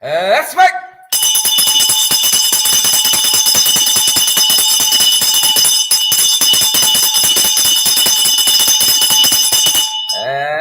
That's right.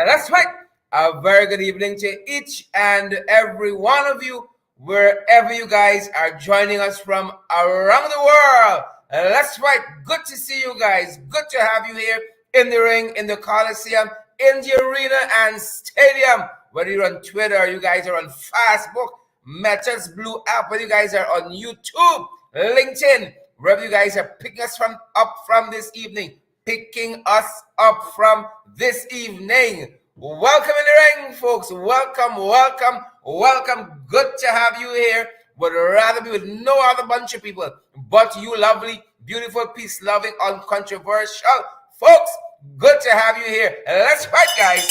That's right. A very good evening to each and every one of you, wherever you guys are joining us from around the world. That's right. Good to see you guys. Good to have you here in the ring, in the Coliseum, in the arena and stadium. Whether you're on Twitter, you guys are on Facebook, Meta's Blue app, whether you guys are on YouTube, LinkedIn, wherever you guys are picking us up from this evening, picking us up from this evening. Welcome in the ring, folks. Welcome, welcome, welcome. Good to have you here. Would rather be with no other bunch of people but you lovely, beautiful, peace-loving, uncontroversial folks. Good to have you here. Let's fight, guys.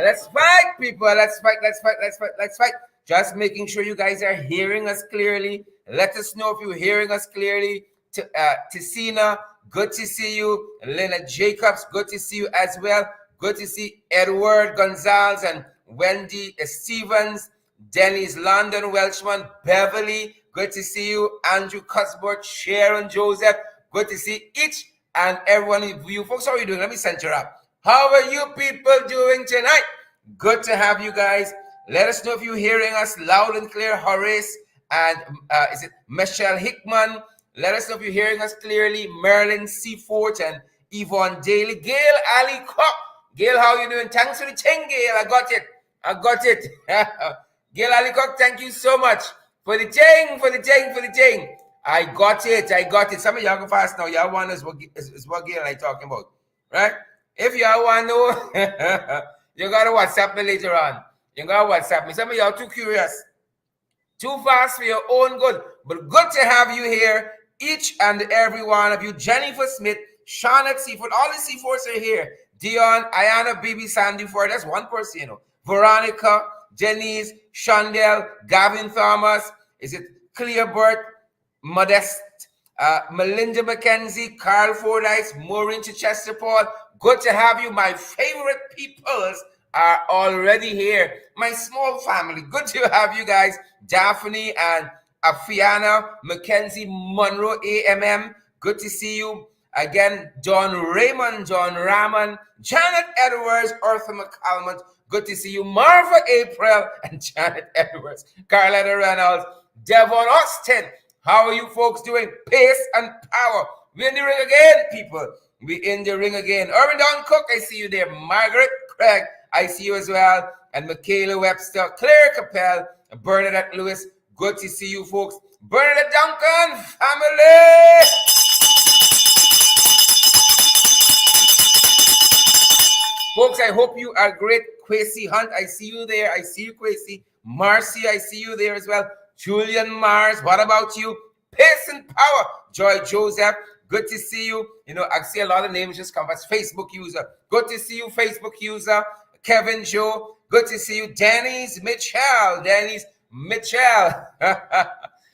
Let's fight, people. Let's fight, let's fight, let's fight, let's fight. Just making sure you guys are hearing us clearly. Let us know if you're hearing us clearly. Ticina, good to see you. Lena Jacobs, good to see you as well. Good to see Edward Gonzalez and Wendy Stevens, Dennis London Welchman, Beverly, good to see you. Andrew Cuthbert, Sharon Joseph, good to see each and every one of you folks. How are you doing? Let me center up. How are you people doing tonight? Good to have you guys. Let us know if you're hearing us loud and clear. Horace and is it Michelle Hickman? Let us know if you're hearing us clearly. Marilyn Seafort and Yvonne Daly. Gail Ali Cook. Gail, how are you doing? Thanks for the thing, Gail. I got it. Gail Ali Cook, thank you so much for the thing. I got it. Some of y'all go fast now. Y'all want us is what Gail and I talking about, right? If y'all want to know, you got to WhatsApp me later on. You got to WhatsApp me. Some of y'all too curious, too fast for your own good. But good to have you here, each and every one of you. Jennifer Smith, Shawnette Seaford, all the Seafords are here. Dion, Ayana, Bibi, Sandy Ford, that's one person, you know. Veronica, Janice, Shondell, Gavin Thomas, is it Clearbert, Modest, Melinda McKenzie, Carl Fordyce, Maureen Chichester Paul. Good to have you. My favorite peoples are already here. My small family. Good to have you guys. Daphne and Afiana, Mackenzie Monroe, AMM. Good to see you. Again, John Raymond, John Raman, Janet Edwards, Arthur McCalmont. Good to see you. Marva April and Janet Edwards. Carletta Reynolds. Devon Austin. How are you folks doing? Pace and power. We're in the ring again, people. We in the ring again. Irvin Don Cook, I see you there. Margaret Craig, I see you as well. And Michaela Webster, Claire Capel, Bernadette Lewis. Good to see you folks. Bernadette Duncan, family. Folks, I hope you are great. Kwesi Hunt, I see you there. I see you, Kwesi. Marcy, I see you there as well. Julian Mars, what about you? Pace and power. Joy Joseph, good to see you. You know, I see a lot of names just come as Facebook user. Good to see you, Facebook user. Kevin Joe, good to see you. Dennis Mitchell.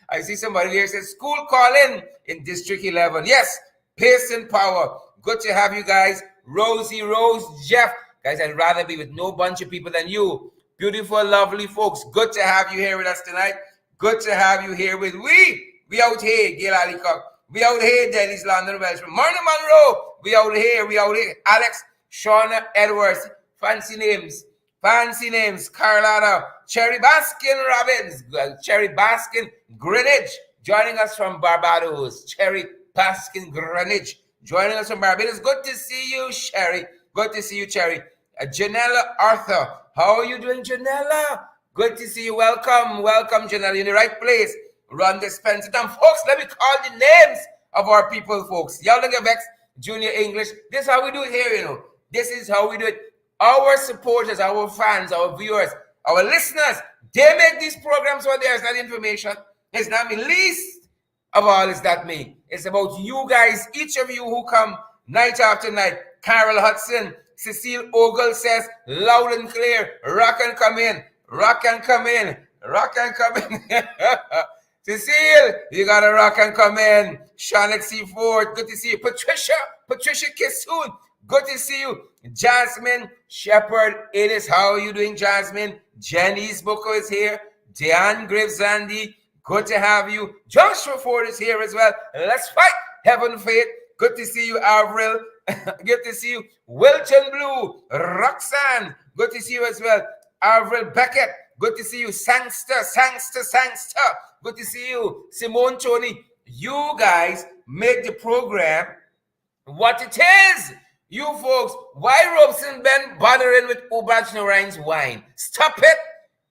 I see somebody here says school calling in District 11. Yes, pace and power. Good to have you guys. Rosie, Rose, Jeff. Guys, I'd rather be with no bunch of people than you. Beautiful, lovely folks. Good to have you here with us tonight. Good to have you here with we. We out here, Gail Ali Cook. We out here, Dennis London Welshman. Marnie Monroe. We out here. Alex, Shauna Edwards. Fancy names. Carlotta. Cherry Baskin Robbins. Cherry Baskin Greenwich. Joining us from Barbados. Cherry Baskin Greenwich. Joining us from Barbados. Good to see you, Sherry. Good to see you, Cherry. Janella Arthur. How are you doing, Janella? Good to see you. Welcome, Janella. You're in the right place. Run the Spencer Town. Folks, let me call the names of our people, folks. Y'all don't get vexed. Junior English. This is how we do it here, you know. This is how we do it. Our supporters, our fans, our viewers, our listeners, they make these programs so there's not information. It's not me. Least of all is that me. It's about you guys, each of you who come night after night. Carol Hudson, Cecile Ogle says, loud and clear, rock and come in. Cecile, you got to rock and come in. Shanik C4, good to see you. Patricia Kissoon, good to see you. Jasmine Shepherd, it is. How are you doing, Jasmine? Jenny's Booker is here. Diane Graves Zandy, good to have you. Joshua Ford is here as well. Let's fight. Heaven Faith, good to see you. Avril, good to see you. Wilton Blue, Roxanne, good to see you as well. Avril Beckett, good to see you. Sangster. Good to see you. Simone Tony, you guys make the program what it is. You folks, why Robson Ben bothering with Ubach Narayan's wine? Stop it.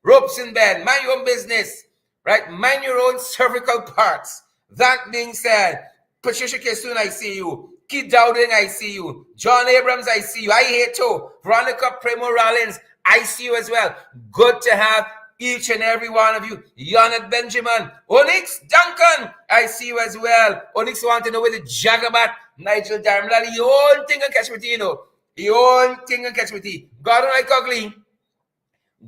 Robson Ben, mind your own business. Right? Mind your own cervical parts. That being said, Patricia Kissoon, I see you. Keith Dowding, I see you. John Abrams, I see you. I hate too. Veronica Primo Rollins, I see you as well. Good to have each and every one of you. Yonet Benjamin, Onyx Duncan, I see you as well. Onyx want to know where the Jagabat, Nigel Darmlali, your own thing and catch with you, know. Your own thing and catch with you. God don't like ugly.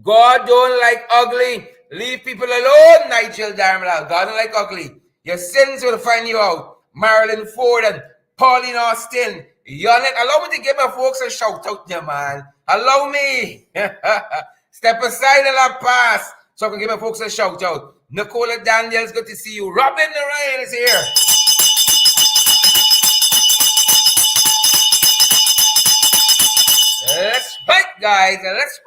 God don't like ugly. Leave people alone, Nigel Darmlali. God don't like ugly. Your sins will find you out. Marilyn Ford and Pauline Austin. Yonet, allow me to give my folks a shout out there, man. Allow me. Step aside and I'll pass so I can give my folks a shout out. Nicola Daniels, good to see you. Robin Narayan is here. Let's fight, guys. Let's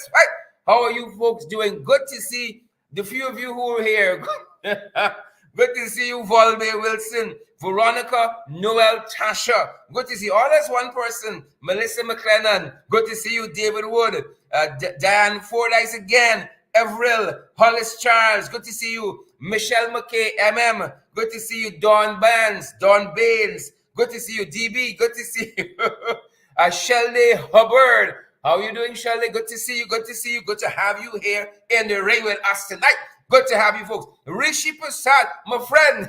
fight. How are you folks doing? Good to see the few of you who are here. Good to see you, Volbe Wilson, Veronica, Noel, Tasha. Good to see you. All as one person. Melissa McLennan. Good to see you, David Wood. Diane Fordyce again. Avril, Hollis Charles. Good to see you. Michelle McKay, MM. Good to see you, Dawn Baines. Good to see you, DB. Good to see you. Shelly Hubbard. How are you doing, Shelly? Good to see you. Good to have you here in the ring with us tonight. Good to have you folks. Rishi Prasad, my friend.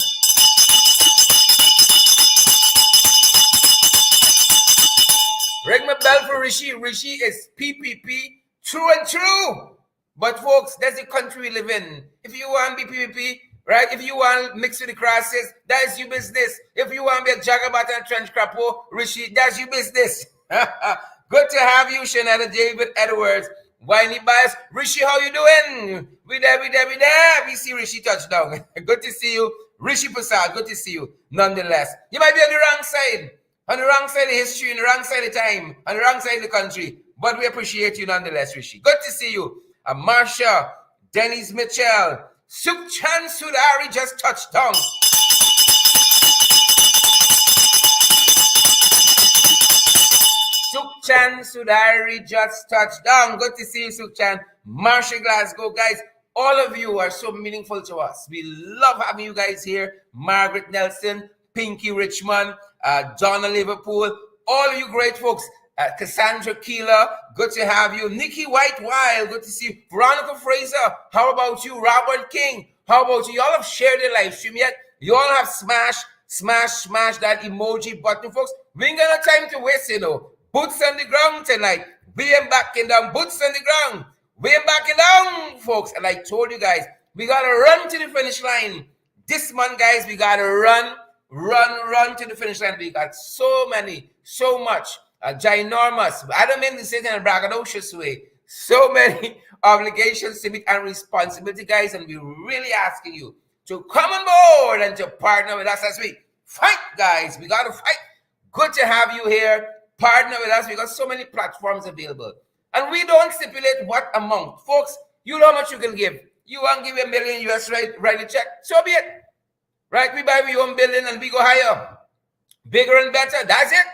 Ring my bell for Rishi. Rishi is PPP, true and true. But folks, that's the country we live in. If you want to be PPP, right? If you want to mix with the crosses, that's your business. If you want to be a Jagabat and Trench Crapo, Rishi, that's your business. Good to have you, Shanetta David Edwards. Whiny Bias. Rishi, how you doing? We there. We see Rishi touchdown. Good to see you. Rishi Prasad, good to see you. Nonetheless, you might be on the wrong side. On the wrong side of history, on the wrong side of time, on the wrong side of the country. But we appreciate you nonetheless, Rishi. Good to see you. Marsha, Dennis Mitchell, Sukhchan Sudari just touched down. Sukhchan Sudari just touched down. Good to see you, Sukhchan. Marsha Glasgow, guys. All of you are so meaningful to us. We love having you guys here. Margaret Nelson, Pinky Richmond, Donna Liverpool, all of you great folks. Cassandra Keeler, good to have you. Nikki White-Wild, good to see you. Veronica Fraser, how about you? Robert King, how about you? Y'all have shared the live stream yet? You all have smash that emoji button, folks. We ain't got no time to waste, you know. Boots on the ground tonight. We ain't backing down. Boots on the ground. We ain't backing down, folks. And I told you guys, we got to run to the finish line. This month, guys, we got to run to the finish line. We got so much. Ginormous. I don't mean to say it in a braggadocious way. So many obligations to meet and responsibility, guys, and we're really asking you to come on board and to partner with us as we fight, guys. We got to fight. Good to have you here. Partner with us. We got so many platforms available. And we don't stipulate what amount. Folks, you know how much you can give. You want to give $1 million US, write a check. So be it. Right? We buy our own building and we go higher. Bigger and better. That's it.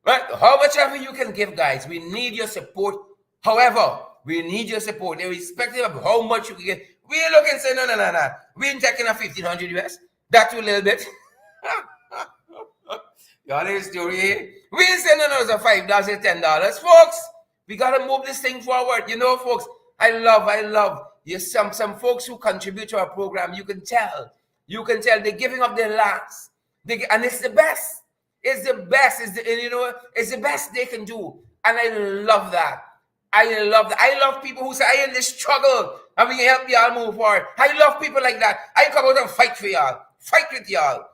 Right? How much ever you can give, guys. We need your support. However, we need your support, irrespective of how much you can give. We ain't looking and say, no. We ain't taking a 1,500 US. That too a little bit. Y'all hear the story here? We ain't saying no, it's a $5, $10. Folks, we got to move this thing forward. You know, folks, I love you. Some folks who contribute to our program, you can tell they're giving up their lives. And it's the best. It's the best. It's the best they can do. And I love that. I love that. I love people who say, I in this struggle and we can help y'all move forward. I love people like that. I come out and fight for y'all. Fight with y'all.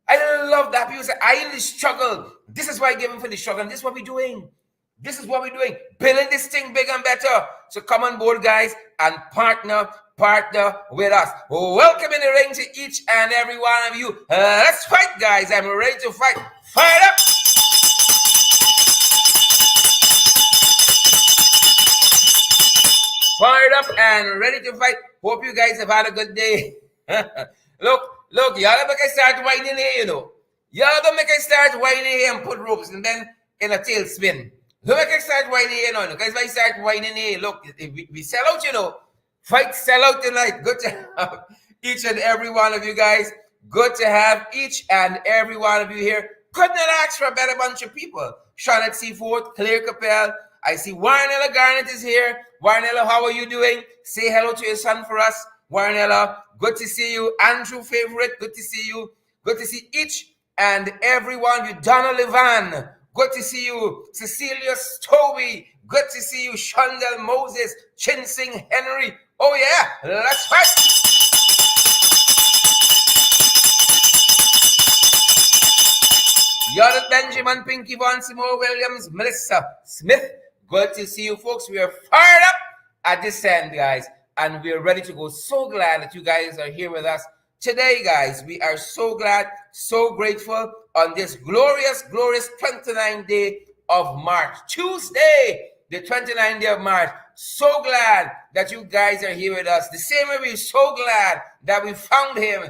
I love that. People say, I in this struggle. This is why I give him for the struggle. And this is what we're doing. This is what we're doing. Building this thing bigger and better. So come on board, guys, and partner with us. Welcome in the ring to each and every one of you. Let's fight, guys. I'm ready to fight. Fire up. Fired up and ready to fight. Hope you guys have had a good day. Look, y'all make us start whining here, you know. Y'all don't make us start whining here and put ropes and then in a tailspin. Don't make us start whining here, no. Because if I start whining here, look, we sell out, you know. Fight, sell out tonight. Good to have each and every one of you guys. Good to have each and every one of you here. Couldn't have asked for a better bunch of people. Charlotte Seaforth, Claire Capel. I see Warnella Garnett is here. Warnella, how are you doing? Say hello to your son for us. Warnella, good to see you. Andrew Favorite, good to see you. Good to see each and every one of you. Donna Levan, good to see you. Cecilia Stowey, good to see you. Shondell Moses, Chinsing Henry. Oh yeah, let's fight. Yodit Benjamin, Pinky Von, Simo Williams, Melissa Smith. Good to see you folks. We are fired up at this end, guys, and we are ready to go. So glad that you guys are here with us today, guys. We are so glad, so grateful on this glorious 29th day of March. Tuesday, the 29th day of March. So glad that you guys are here with us. The same way we're so glad that we found him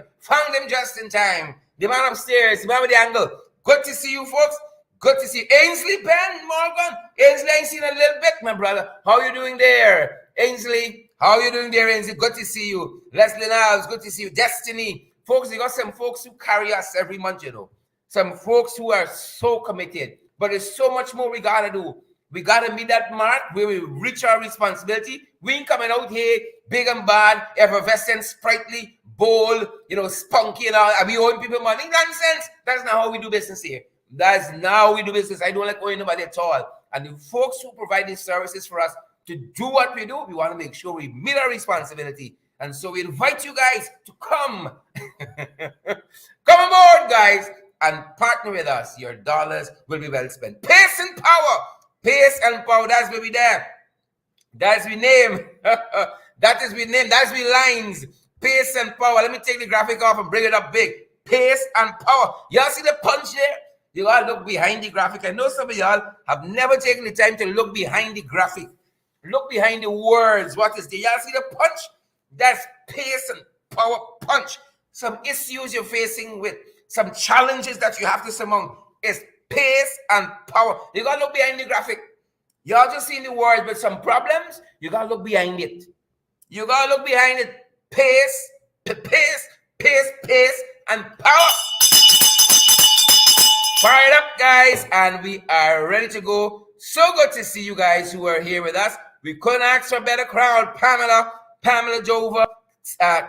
just in time. The man upstairs, the man with the angle. Good to see you folks. Good to see you. Ainsley Ben Morgan. Ainsley, I ain't seen a little bit, my brother. How you doing there? Ainsley, how you doing there, Ainsley? Good to see you. Leslie Niles, good to see you. Destiny. Folks, you got some folks who carry us every month, you know. Some folks who are so committed. But there's so much more we got to do. We got to meet that mark where we reach our responsibility. We ain't coming out here big and bad, effervescent, sprightly, bold, you know, spunky and all. And we owing people money. Nonsense. That's not how we do business here. That's not how we do business. I don't like owing nobody at all. And the folks who provide these services for us to do what we do, we want to make sure we meet our responsibility. And so we invite you guys to come. Come on board, guys, and partner with us. Your dollars will be well spent. Pace and power. Pace and power. That's where we there. That's we name. That is we name. That's we lines. Pace and power. Let me take the graphic off and bring it up big. Pace and power. Y'all see the punch there? You all look behind the graphic. I know some of y'all have never taken the time to look behind the graphic. Look behind the words. What is there? Y'all see the punch? That's pace and power punch. Some issues you're facing with, some challenges that you have to surmount. It's pace and power. You gotta look behind the graphic. Y'all just seeing the words, but some problems, you gotta look behind it. You gotta look behind it. Pace, and power. Fired up, guys, and we are ready to go. So good to see you guys who are here with us. We couldn't ask for a better crowd. Pamela Jova,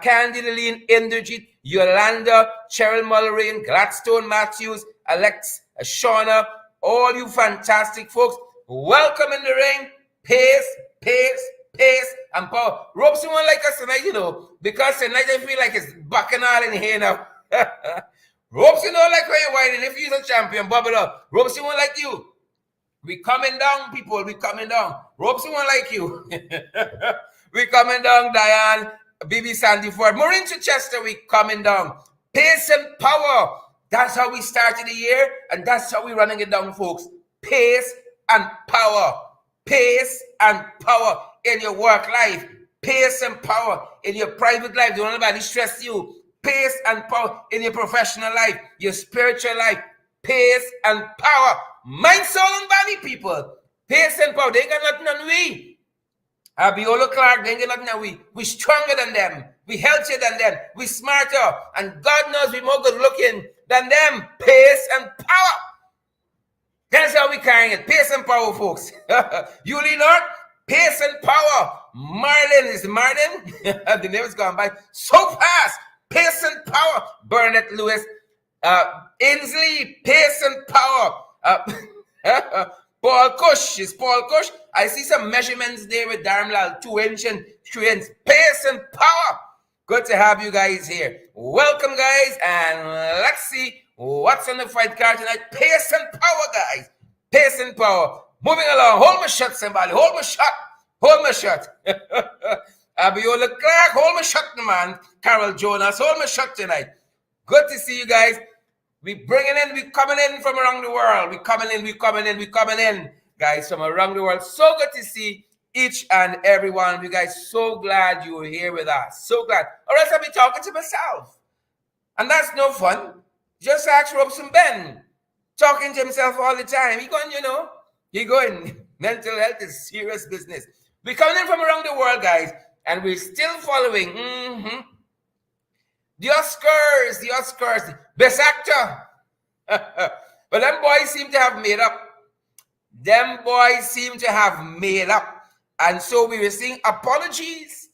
Candy Lillian, Inderjit, Yolanda, Cheryl Mullery, Gladstone Matthews, Alex, Shauna, all you fantastic folks. Welcome in the ring. Pace, and power. Robson won't like us tonight, you know, because tonight I feel like it's bacchanal in here now. Robson don't like when you're whining. If you're a champion, bubble up. Robson won't like you. We coming down, people. We coming down. Robson won't like you. We coming down, Diane, BB Sandy Ford. Maureen Chichester, we coming down. Pace and power. That's how we started the year, and that's how we running it down, folks. Pace and power. Pace and power in your work life. Pace and power in your private life. Don't let nobody stress you. Pace and power in your professional life, your spiritual life. Pace and power. Mind, soul, and body, people. Pace and power. They ain't got nothing on we. Abiola Clark, they ain't got nothing on we. We stronger than them. We healthier than them. We smarter. And God knows we more good looking than them. Pace and power. That's how we carrying it. Pace and power, folks. Julie North, pace and power. Marlin, is Marlin? The name is gone by so fast. Pace and power. Burnett Lewis. Inslee, pace and power. Paul Kush. Is Paul Kush? I see some measurements there with Darmlal, 2 inch and 3 inch. Pace and power. Good to have you guys here. Welcome, guys, and let's see what's on the fight card tonight. Pace and power, guys. Pace and power. Moving along. Hold my shot, somebody. Hold my shot. Hold my shot. Abiola Clark, hold my shot, man. Carol Jonas, hold my shot tonight. Good to see you guys. We coming in from around the world. We coming in, guys, from around the world. So good to see each and every one of you guys. So glad you were here with us. So glad. Or else I'll be talking to myself. And that's no fun. Just ask Robson Ben. Talking to himself all the time. He going. Mental health is serious business. We're coming in from around the world, guys. And we're still following. The Oscars, Best Actor. But them boys seem to have made up. And so we were seeing apologies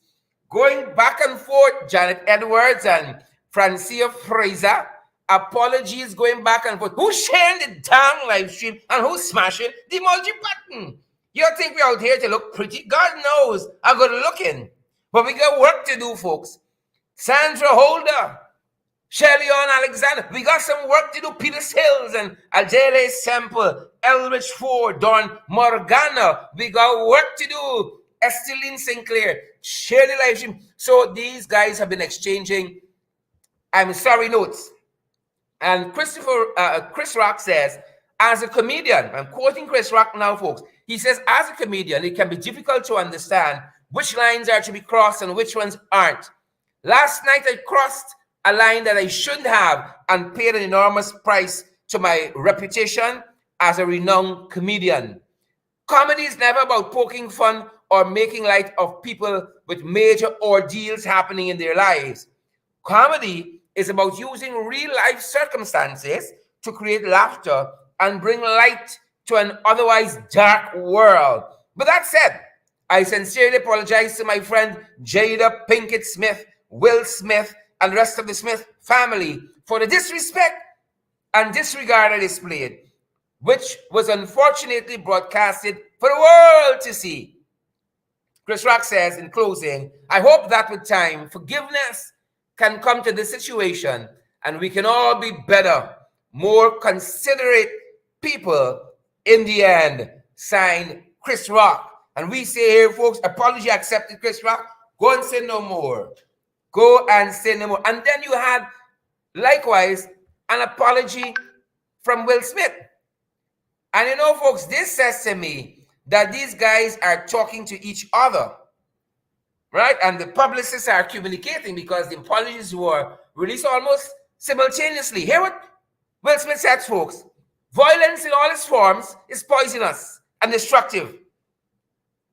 going back and forth. Janet Edwards and Francia Fraser. Apologies going back and forth. Who's sharing the damn live stream and who's smashing the emoji button? You think we're out here to look pretty? God knows I'm good looking. But we got work to do, folks. Sandra Holder, Shelly on Alexander. We got some work to do. Peter Sills and Adele Semple, Elrich Ford, Don Morgana. We got work to do. Esteline Sinclair, share the live stream. So these guys have been exchanging, I'm sorry, notes. And Chris Rock says, as a comedian, I'm quoting Chris Rock now, folks. He says, as a comedian, it can be difficult to understand which lines are to be crossed and which ones aren't. Last night, I crossed a line that I shouldn't have and paid an enormous price to my reputation as a renowned comedian. Comedy is never about poking fun or making light of people with major ordeals happening in their lives. Comedy is about using real-life circumstances to create laughter and bring light to an otherwise dark world. But that said, I sincerely apologize to my friend Jada Pinkett Smith, Will Smith, and the rest of the Smith family for the disrespect and disregard I displayed, which was unfortunately broadcasted for the world to see. Chris Rock says in closing, I hope that with time, forgiveness can come to this situation and we can all be better, more considerate people in the end. Signed, Chris Rock. And we say here, folks, apology accepted, Chris Rock. Go and say no more. Go and say no more. And then you had, likewise, an apology from Will Smith. And folks, this says to me that these guys are talking to each other, right? And the publicists are communicating because the apologies were released almost simultaneously. Hear what Will Smith said, folks. Violence in all its forms is poisonous and destructive.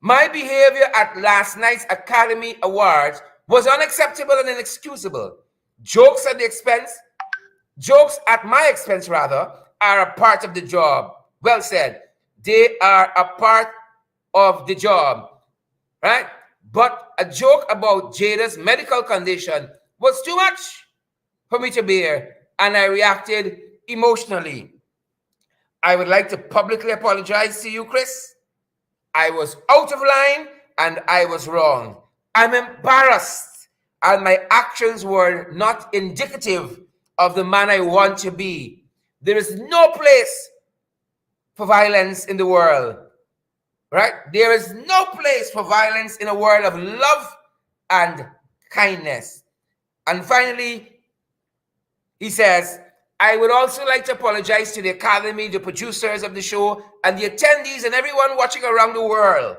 My behavior at last night's Academy Awards was unacceptable and inexcusable. Jokes at my expense, are a part of the job. Well said. They are a part of the job, right? But a joke about Jada's medical condition was too much for me to bear, and I reacted emotionally. I would like to publicly apologize to you, Chris. I was out of line and I was wrong. I'm embarrassed, and my actions were not indicative of the man I want to be. There is no place for violence in the world, right? There is no place for violence in a world of love and kindness. And finally, he says, I would also like to apologize to the Academy, the producers of the show, and the attendees and everyone watching around the world.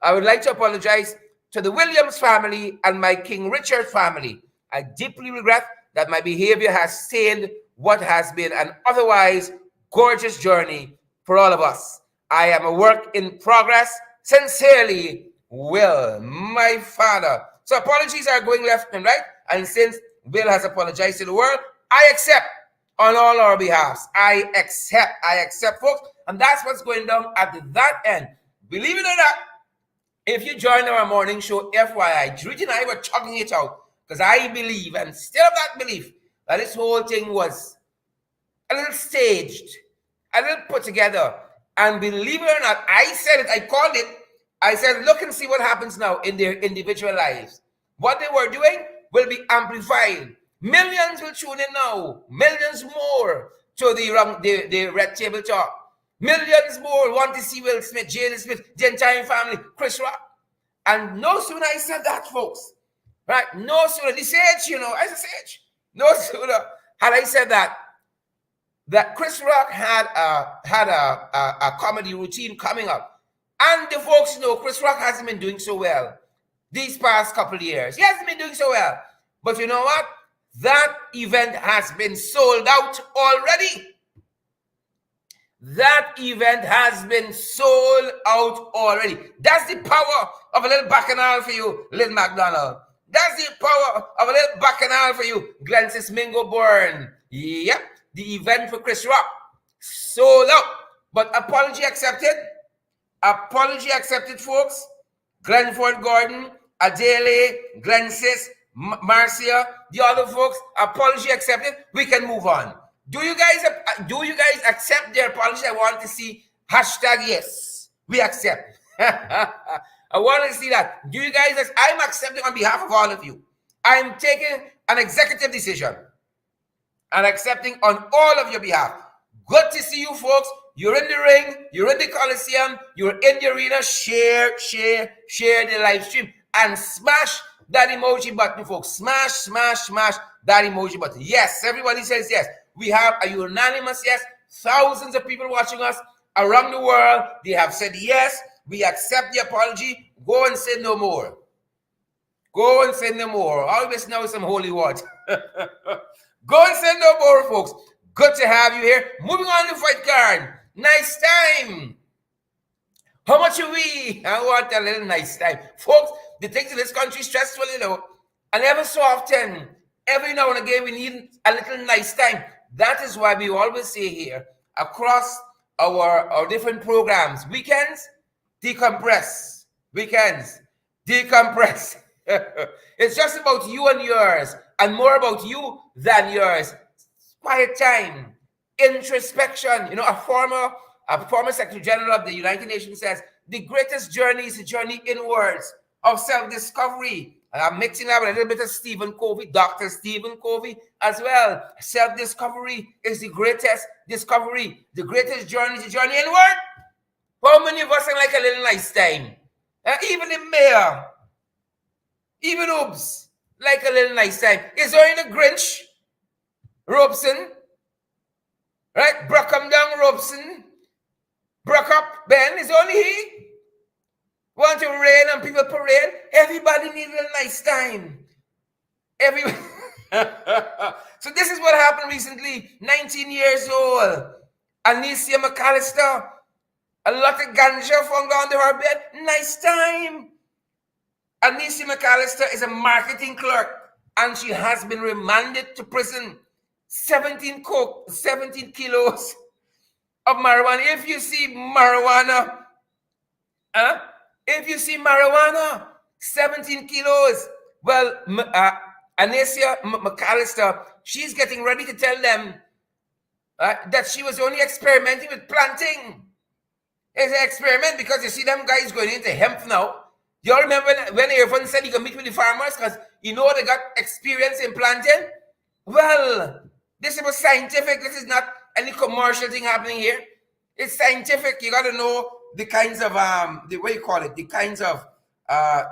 I would like to apologize to the Williams family and my King Richard family. I deeply regret that my behavior has stained what has been an otherwise gorgeous journey for all of us. I am a work in progress. Sincerely, Will, my father. So apologies are going left and right. And since Will has apologized to the world, I accept on all our behalves. I accept, folks. And that's what's going down at that end. Believe it or not, if you join our morning show, FYI, Judy and I were chugging it out because I believe, and still have that belief, that this whole thing was a little staged, a little put together, And believe it or not, I said it, I called it. I said, look and see what happens now in their individual lives. What they were doing will be amplified. Millions will tune in now. Millions more to the Red Table Talk. Millions more want to see Will Smith, Jada Smith, the entire family, Chris Rock. And no sooner I said that, folks, right? No sooner, this age, as a sage, no sooner had I said that Chris Rock had a comedy routine coming up. And the folks know Chris Rock hasn't been doing so well these past couple of years. He hasn't been doing so well. But you know what? That event has been sold out already. That event has been sold out already. That's the power of a little bacchanal for you, Lynn McDonald. That's the power of a little bacchanal for you, Glensis Mingo Bourne. Yep, the event for Chris Rock sold out. But apology accepted. Apology accepted, folks. Glenford Gordon, Adele, Glensis, Marcia, the other folks, apology accepted. We can move on. Do you guys accept their apology? I want to see #yes. We accept. I want to see that. Do you guys? I'm accepting on behalf of all of you. I'm taking an executive decision and accepting on all of your behalf. Good to see you, folks. You're in the ring. You're in the Coliseum. You're in the arena. Share the live stream and smash that emoji button, folks. Smash that emoji button. Yes, everybody says yes. We have a unanimous yes. Thousands of people watching us around the world. They have said yes. We accept the apology. Go and say no more. Go and say no more. Always know some holy words. Go and say no more, folks. Good to have you here. Moving on to fight card. Nice time. How much are we? I want a little nice time. Folks, the things in this country stressful, and ever so often, every now and again, we need a little nice time. That is why we always say here, across our different programs, weekends, decompress. Weekends, decompress. It's just about you and yours, and more about you than yours. Quiet time, introspection. A former Secretary General of the United Nations says, the greatest journey is the journey inwards of self-discovery. And I'm mixing up with a little bit of Stephen Covey, Dr. Stephen Covey as well. Self-discovery is the greatest discovery. The greatest journey is the journey inward. How many of us like a little nice time? Even the mayor, even Oops, like a little nice time. Is there any Grinch? Robeson, right? Brockham down Robeson. Brock up Ben, is only he. Want to rain and people parade? Everybody needs a nice time. So this is what happened recently. 19 years old. Anicia McAllister. A lot of ganja found under her bed. Nice time. Anicia McAllister is a marketing clerk and she has been remanded to prison. 17 kilos of marijuana. If you see marijuana, 17 kilos. Well, Anicia McAllister, she's getting ready to tell them that she was only experimenting with planting. It's an experiment because you see them guys going into hemp now. You all remember when everyone said you can meet with the farmers because they got experience in planting? Well, this was scientific. This is not any commercial thing happening here. It's scientific. You got to know the kinds of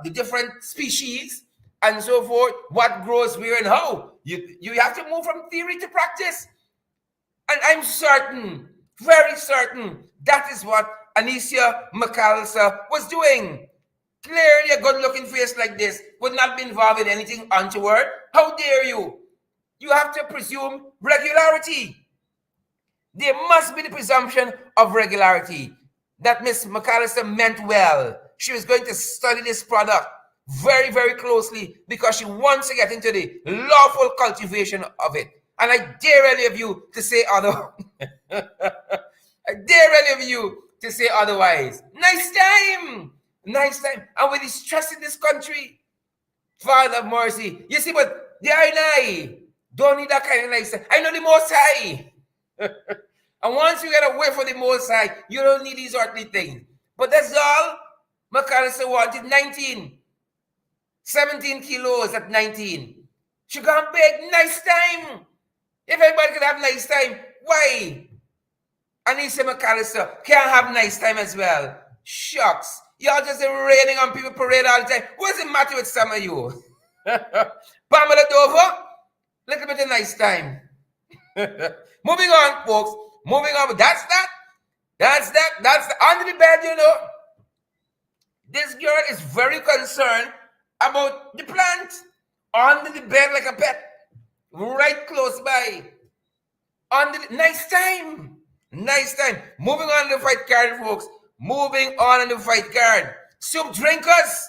the different species and so forth, what grows where and how. You have to move from theory to practice. And I'm certain, very certain, that is what Anicia McAllister was doing. Clearly a good-looking face like this would not be involved in anything untoward. How dare you? You have to presume regularity. There must be the presumption of regularity that Miss McAllister meant well. She was going to study this product very, very closely because she wants to get into the lawful cultivation of it. And I dare any of you to say other. I dare any of you to say otherwise. Nice time. Nice time. And with the stress in this country, Father of mercy. You see, but the I don't need that kind of nice time. I know the Most High. And once you get away from the Most High, you don't need these earthly things. But that's all McAllister wanted. 19. 17 kilos at 19. She got big. Nice time. If everybody could have nice time, why? Anissa McAllister can't have nice time as well. Shucks. Y'all just raining on people parade all the time. What's the matter with some of you? Pamela Dover, little bit of nice time. Moving on, folks. Moving on. That's that. That's under the bed, you know. This girl is very concerned about the plant. Under the bed like a pet. Right close by. Nice time. Nice time. Moving on to the fight card, folks. Moving on in the fight card. Soup drinkers.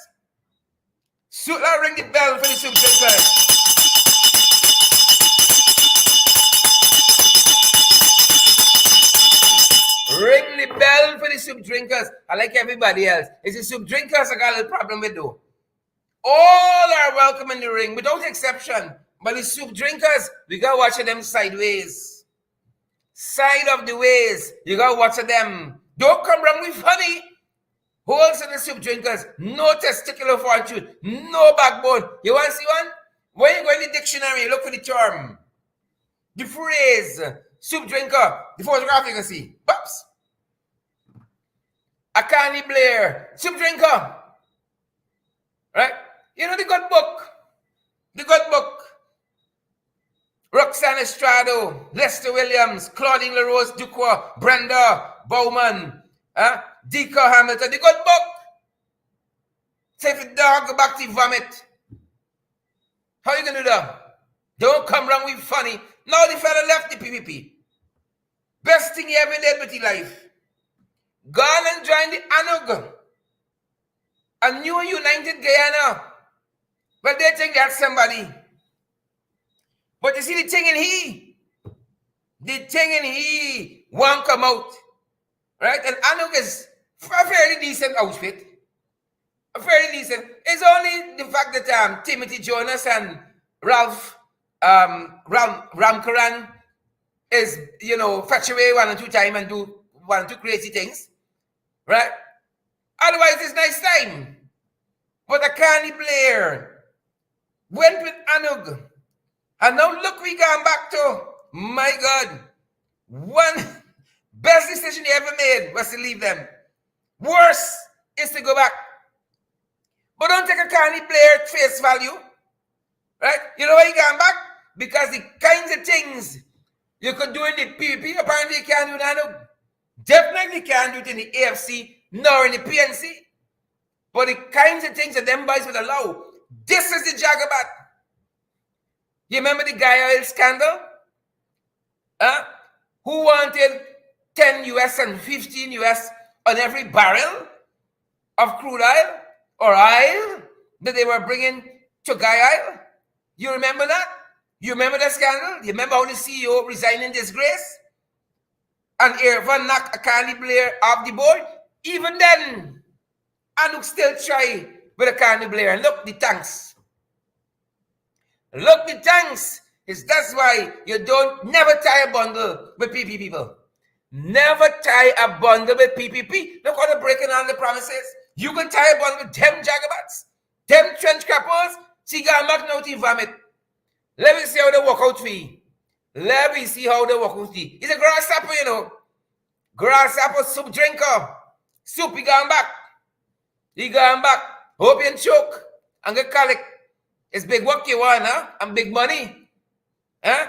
Ring the bell for the soup drinkers. Ring the bell for the soup drinkers. I like everybody else. It's the soup drinkers I got a little problem with though. All are welcome in the ring without exception. But the soup drinkers, we gotta watch them sideways. Side of the ways. You gotta watch them. Don't come wrong with funny. Holes in the soup drinkers. No testicular fortune. No backbone. You want to see one? When you go in the dictionary, look for the term. The phrase, soup drinker. The photograph you can see. Pops. Akani Blair. Soup drinker. Right? You know the good book. The good book. Roxanne Estrado, Lester Williams, Claudine LaRose Ducroix, Brenda Bowman, Deacon Hamilton, the good book. Say if a dog go back to vomit. How you gonna do that? Don't come wrong with funny. Now the fella left the PPP. Best thing he ever did with his life. Gone and joined the ANUG. A new United Guyana. But they think that's somebody. But you see the thing in he won't come out. Right? And ANUG is a fairly decent outfit. A fairly decent. It's only the fact that Timothy Jonas and Ralph Ramkaran is, fetch away 1 or 2 times and do 1 or 2 crazy things. Right? Otherwise, it's nice time. But Akani Blair went with ANUG. And now look we gone back to, my God, one best decision he ever made was to leave them. Worse is to go back. But don't take a Akani Blair at face value. Right? You know why he gone back? Because the kinds of things you could do in the PPP, apparently you can't do in ANUG. Definitely can't do it in the AFC, nor in the PNC. But the kinds of things that them boys would allow, this is the Jagabat. You remember the Guy Oil scandal? Who wanted 10 US and 15 US on every barrel of crude oil or oil that they were bringing to Guy Oil? You remember that? You remember that scandal? You remember how the CEO resigned in disgrace? And Irvan knocked Akani Blair off the board? Even then, ANUG still try with Akani Blair. And look, the tanks. Look, the tanks. That's why you never tie a bundle with PP people. Never tie a bundle with PPP. Look how they're breaking all the promises. You can tie a bundle with them jagabats, them trench crappers. See, God, back now to vomit. Let me see how they work out for you. Let me see how they work out for you. He's a grasshopper, you know. Grasshopper soup drinker. Soup, he gone back. He gone back. Hope you choke and get colic. It's big work you want, huh? And big money. Huh?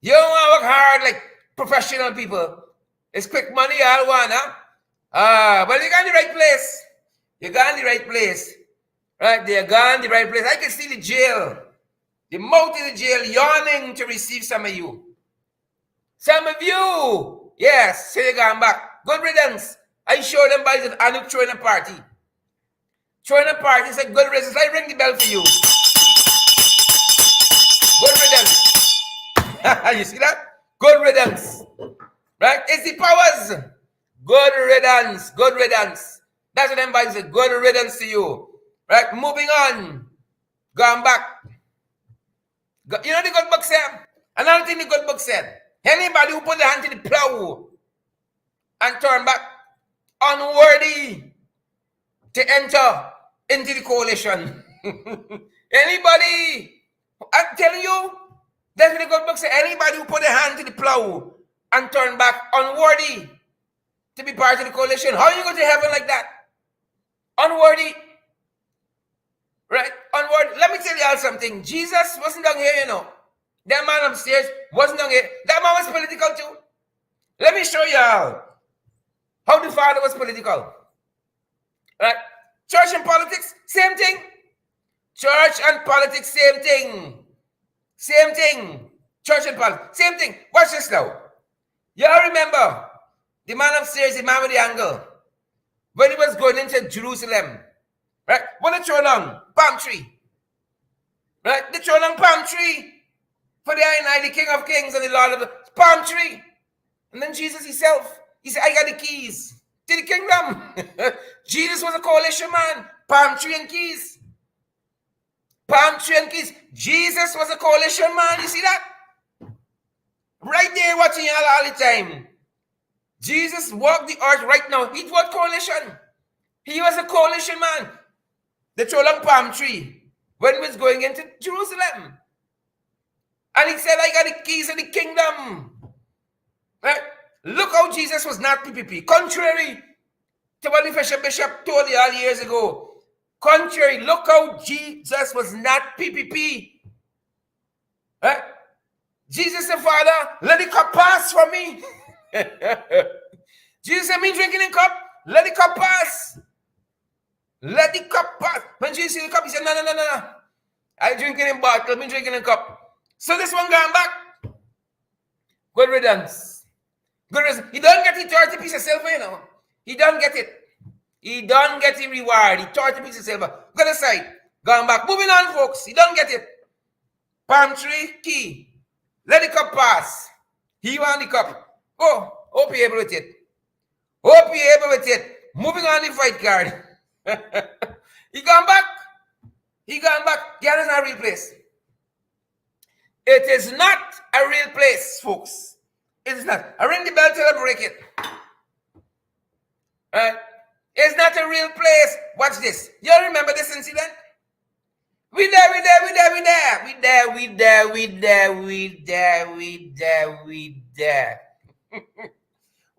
You don't want to work hard like professional people. It's quick money all want, huh? Well, you got in the right place. You got in the right place. Right there, got in the right place. I can see the jail. The mouth in the jail yawning to receive some of you. Some of you. Yes, so you gone back. Good riddance. I show them by the ANUG throwing a party. Throwing a party, it's a good riddance. I ring the bell for you. Good riddance. You see that? Good riddance. Right? It's the powers. Good riddance. Good riddance. That's what them boys say. Good riddance to you. Right? Moving on. Going back. You know the good book said? Another thing the good book said. Anybody who put their hand to the plow and turn back, unworthy to enter into the coalition. Anybody, I'm telling you, that's what the good book says. Anybody who put a hand to the plow and turn back, unworthy to be part of the coalition. How are you going to heaven like that? Unworthy. Right? Unworthy. Let me tell you all something. Jesus wasn't down here, you know. That man upstairs wasn't down here. That man was political too. Let me show you all how the Father was political. Right? Church and politics, same thing. Church and politics, same thing. Same thing. Church and politics, same thing. Watch this now. Y'all remember the man upstairs, the man with the angle, when he was going into Jerusalem, right? When they throw down palm tree, right? They throw down palm tree for the King of Kings and the Lord of the palm tree. And then Jesus himself, he said, I got the keys to the kingdom. Jesus was a coalition man. Palm tree and keys. Palm tree and keys. Jesus was a coalition man. You see that? Right there watching you all the time. Jesus walked the earth right now. He was coalition. He was a coalition man. They threw along palm tree when he was going into Jerusalem. And he said, I got the keys of the kingdom. Right? Look how Jesus was not PPP. Contrary to what the bishop told you all years ago. Contrary, look how Jesus was not PPP. Right? Jesus the Father, let the cup pass from me. Jesus said, me drinking in cup, let the cup pass. Let the cup pass. When Jesus see the cup, he said, no. I drinking in bottle, me drinking in cup. So this one going back. Good riddance. Good riddance. He don't get the 30 piece of silver, you know. He don't get it. He don't get the reward. He 30 piece of silver. Go aside. Going back. Moving on, folks. He don't get it. Palm tree, key. Let the cup pass. He want the cup. Oh, hope you're able with it. Hope you're able with it. Moving on the fight card. He gone back. He gone back. Ghana is not a real place. It is not a real place, folks. It is not. I ring the bell till I break it. Right? It's not a real place. Watch this. You remember this incident? We there.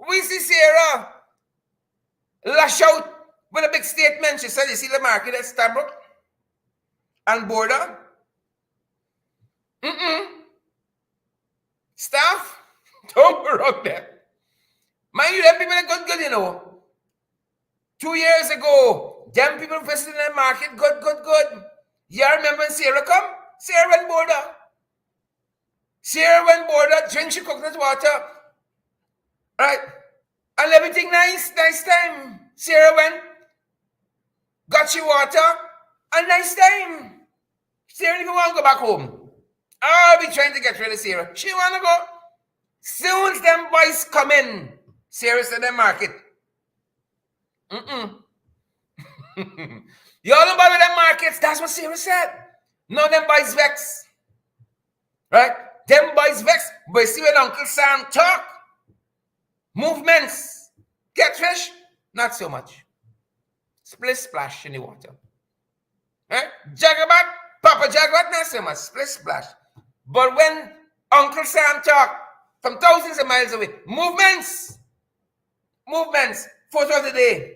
We see Sarah lash out with a big statement. She said, you see the market at Stabrook and border? Staff, don't go wrong there. Mind you, them people are good, you know. 2 years ago, them people visiting the market, good. You remember when Sarah come? Sarah went border. Sarah went border, drink she coconut water. Right? And everything nice time. Sarah went, got she water, and nice time. Sarah didn't want to go back home. I'll be trying to get rid of Sarah. She want to go. Soon as them boys come in, Sarah said the market. You all know about them markets. That's what Sarah said. No, them boys vex. Right? Them boys vex. But see when Uncle Sam talk, movements, catfish, not so much. Split splash in the water. Right? Jagabat, Papa Jagabat, not so much. Split splash. But when Uncle Sam talk from thousands of miles away, movements, photo of the day.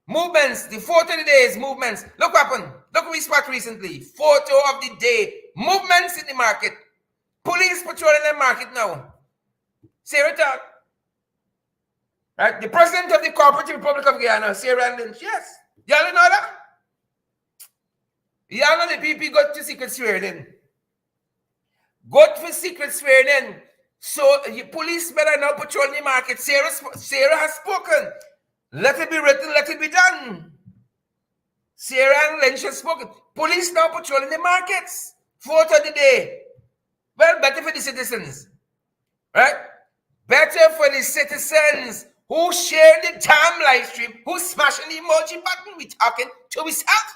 Movements, the photo of the day is movements. Look what happened. Look what we spot recently. Photo of the day. Movements in the market. Police patrolling the market now. Sarah talk. Right? The president of the Cooperative Republic of Guyana, Sarah Lynch. Yes. Y'all know that? Y'all know the PP got to secret swearing in. Got for secret swearing in. So the policemen are now patrolling the market. Sarah has spoken. Let it be written, let it be done. Sarah and Lynch has spoken. Police now patrolling the markets. Photo of the day. Well, better for the citizens. Right? Better for the citizens who share the damn live stream, who smashing the emoji button. We talking to ourselves.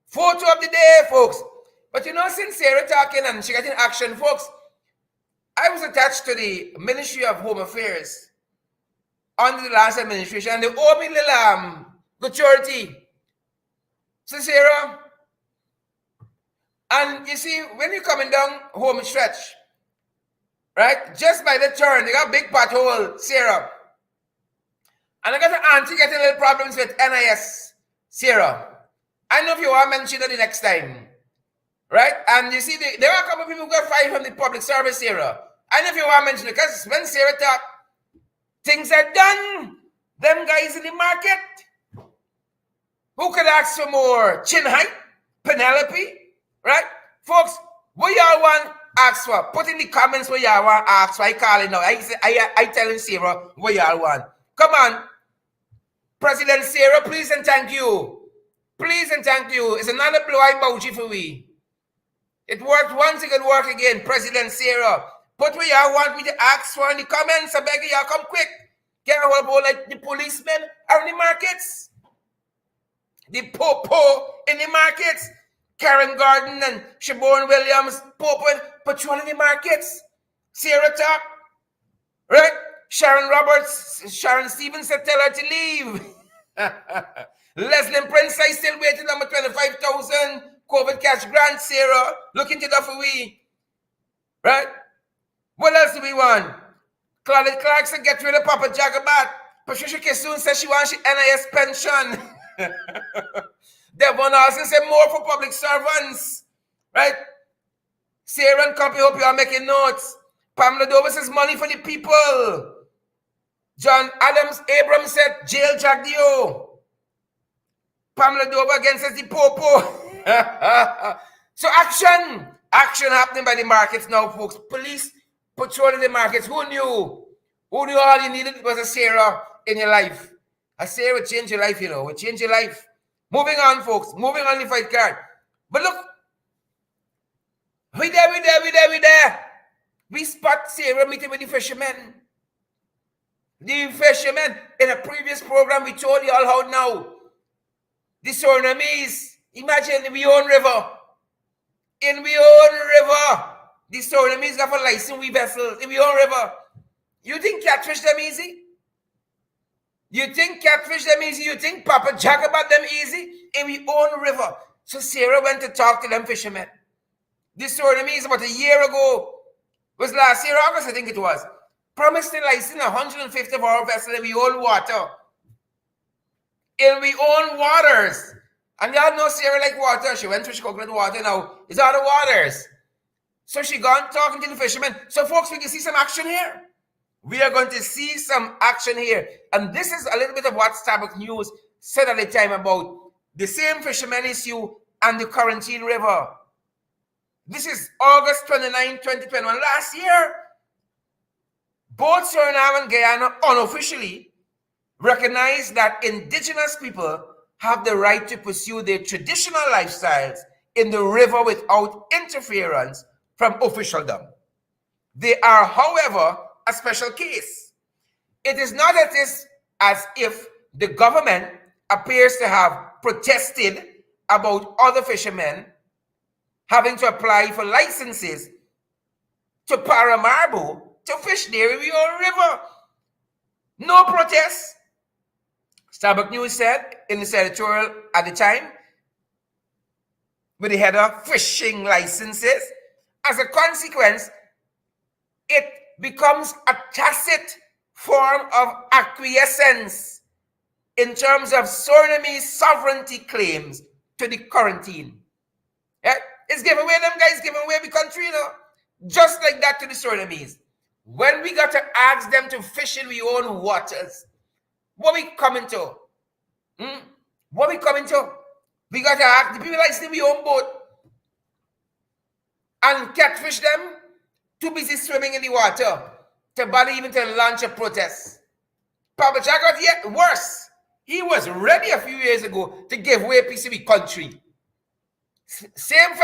Photo of the day, folks. But you know, since Sarah talking and she getting action, folks, I was attached to the Ministry of Home Affairs under the last administration, and they owe me little gratuity. So, Sarah, and you see, when you're coming down home stretch, right, just by the turn, they got a big pothole, Sarah. And I got an auntie getting little problems with NIS, Sarah. I know if you want to mention it the next time. Right? And you see, there are a couple of people who got fired from the public service, Sarah. I know if you want to mention it, because when Sarah talk, things are done. Them guys in the market. Who could ask for more? Chin height? Penelope? Right? Folks, what y'all want ask for? Put in the comments what y'all want ask for. I call it now. I telling Sarah what y'all want. Come on. President Sarah, please and thank you. Please and thank you. It's another blue emoji for we. It worked once, it can work again. President Sarah, put what y'all want me to ask for in the comments. I beg y'all come quick. Get a whole bowl like the policemen are in the markets. The popo in the markets. Karen Gordon and Siobhan Williams, popo patrolling the markets. Sarah talk. Right? Sharon Roberts, Sharon Stevens said tell her to leave. Leslie Prince, I still waiting on my 25,000 COVID cash grant, Sarah. Look into that for we. Right? What else do we want? Claudette Clarkson get rid of Papa Jagabat. Patricia Kissoon says she wants NIS pension. Devon Austin said more for public servants. Right? Sarah and company, hope you are making notes. Pamela Dover says money for the people. John Adams Abrams said jail Jagdio. Pamela Dover again says the popo. So action happening by the markets now, folks. Police patrolling the markets. Who knew? Who knew all you needed was a Sarah in your life? A Sarah would change your life, you know. Would change your life. Moving on, folks. Moving on the fight card. But look. We there. We spot Sarah meeting with the fishermen. The fishermen. In a previous program, we told you all how now. The Surinamese. Imagine we own river. In we own river. The Surinamese got a license we vessels. In we own river. You think catfish them easy? You think catfish them easy? You think Papa Jack about them easy? In we own river. So Sarah went to talk to them fishermen. The Surinamese about a year ago, was last year, August I think it was, promised to license 150 of our vessels in we own water. In we own waters. And y'all know Sarah like water. She went to coconut water now. It's out of waters. So she gone talking to the fishermen. So folks, we can see some action here. We are going to see some action here. And this is a little bit of what Starbucks News said at the time about the same fishermen issue and the Quarantine River. This is August 29, 2021. Last year, both Suriname and Guyana unofficially recognized that indigenous people have the right to pursue their traditional lifestyles in the river without interference from officialdom. They are, however, a special case. It is not as if the government appears to have protested about other fishermen having to apply for licenses to Paramaribo to fish there in the own river. No protest. Starbucks News said in its editorial at the time, with the header, fishing licenses. As a consequence, it becomes a tacit form of acquiescence in terms of Surinamese sovereignty claims to the quarantine. Yeah? It's giving away them guys, giving away the country, you know. Just like that to the Surinamese. When we got to ask them to fish in our own waters, what we coming to? What we coming to? We got to ask the people like stay in our own boat and catfish them, too busy swimming in the water to bother even to launch a protest. Papa Jack got yet worse. He was ready a few years ago to give away a piece of the country. Same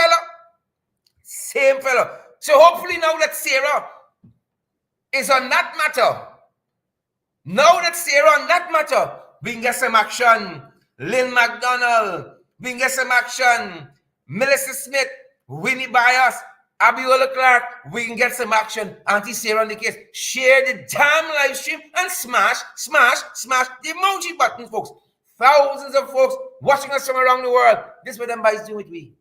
fellow. So hopefully now that Sarah is on that matter, we can get some action. Lynn McDonald, we can get some action. Melissa Smith, Winnie Bias, Abiola Clark, we can get some action. Auntie Sarah on the case. Share the damn live stream and smash the emoji button, folks. Thousands of folks watching us from around the world. This is what them boys do with we.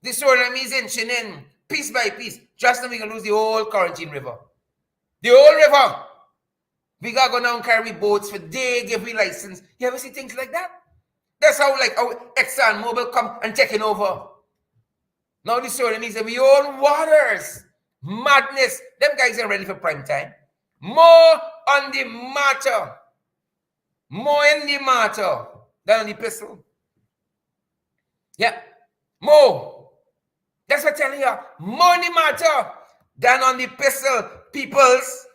This Surinamese in Shinin, piece by piece. Just now we can lose the whole Quarantine River. The whole river. We got to go down and carry boats for day, give we license. You ever see things like that? That's how Exxon Mobil come and taking over. Now this Surinamese have we own waters. Madness. Them guys are ready for prime time. More on the matter. More in the matter than on the pistol. Yeah. More. That's what I'm telling you. More in the matter than on the pistol. Peoples.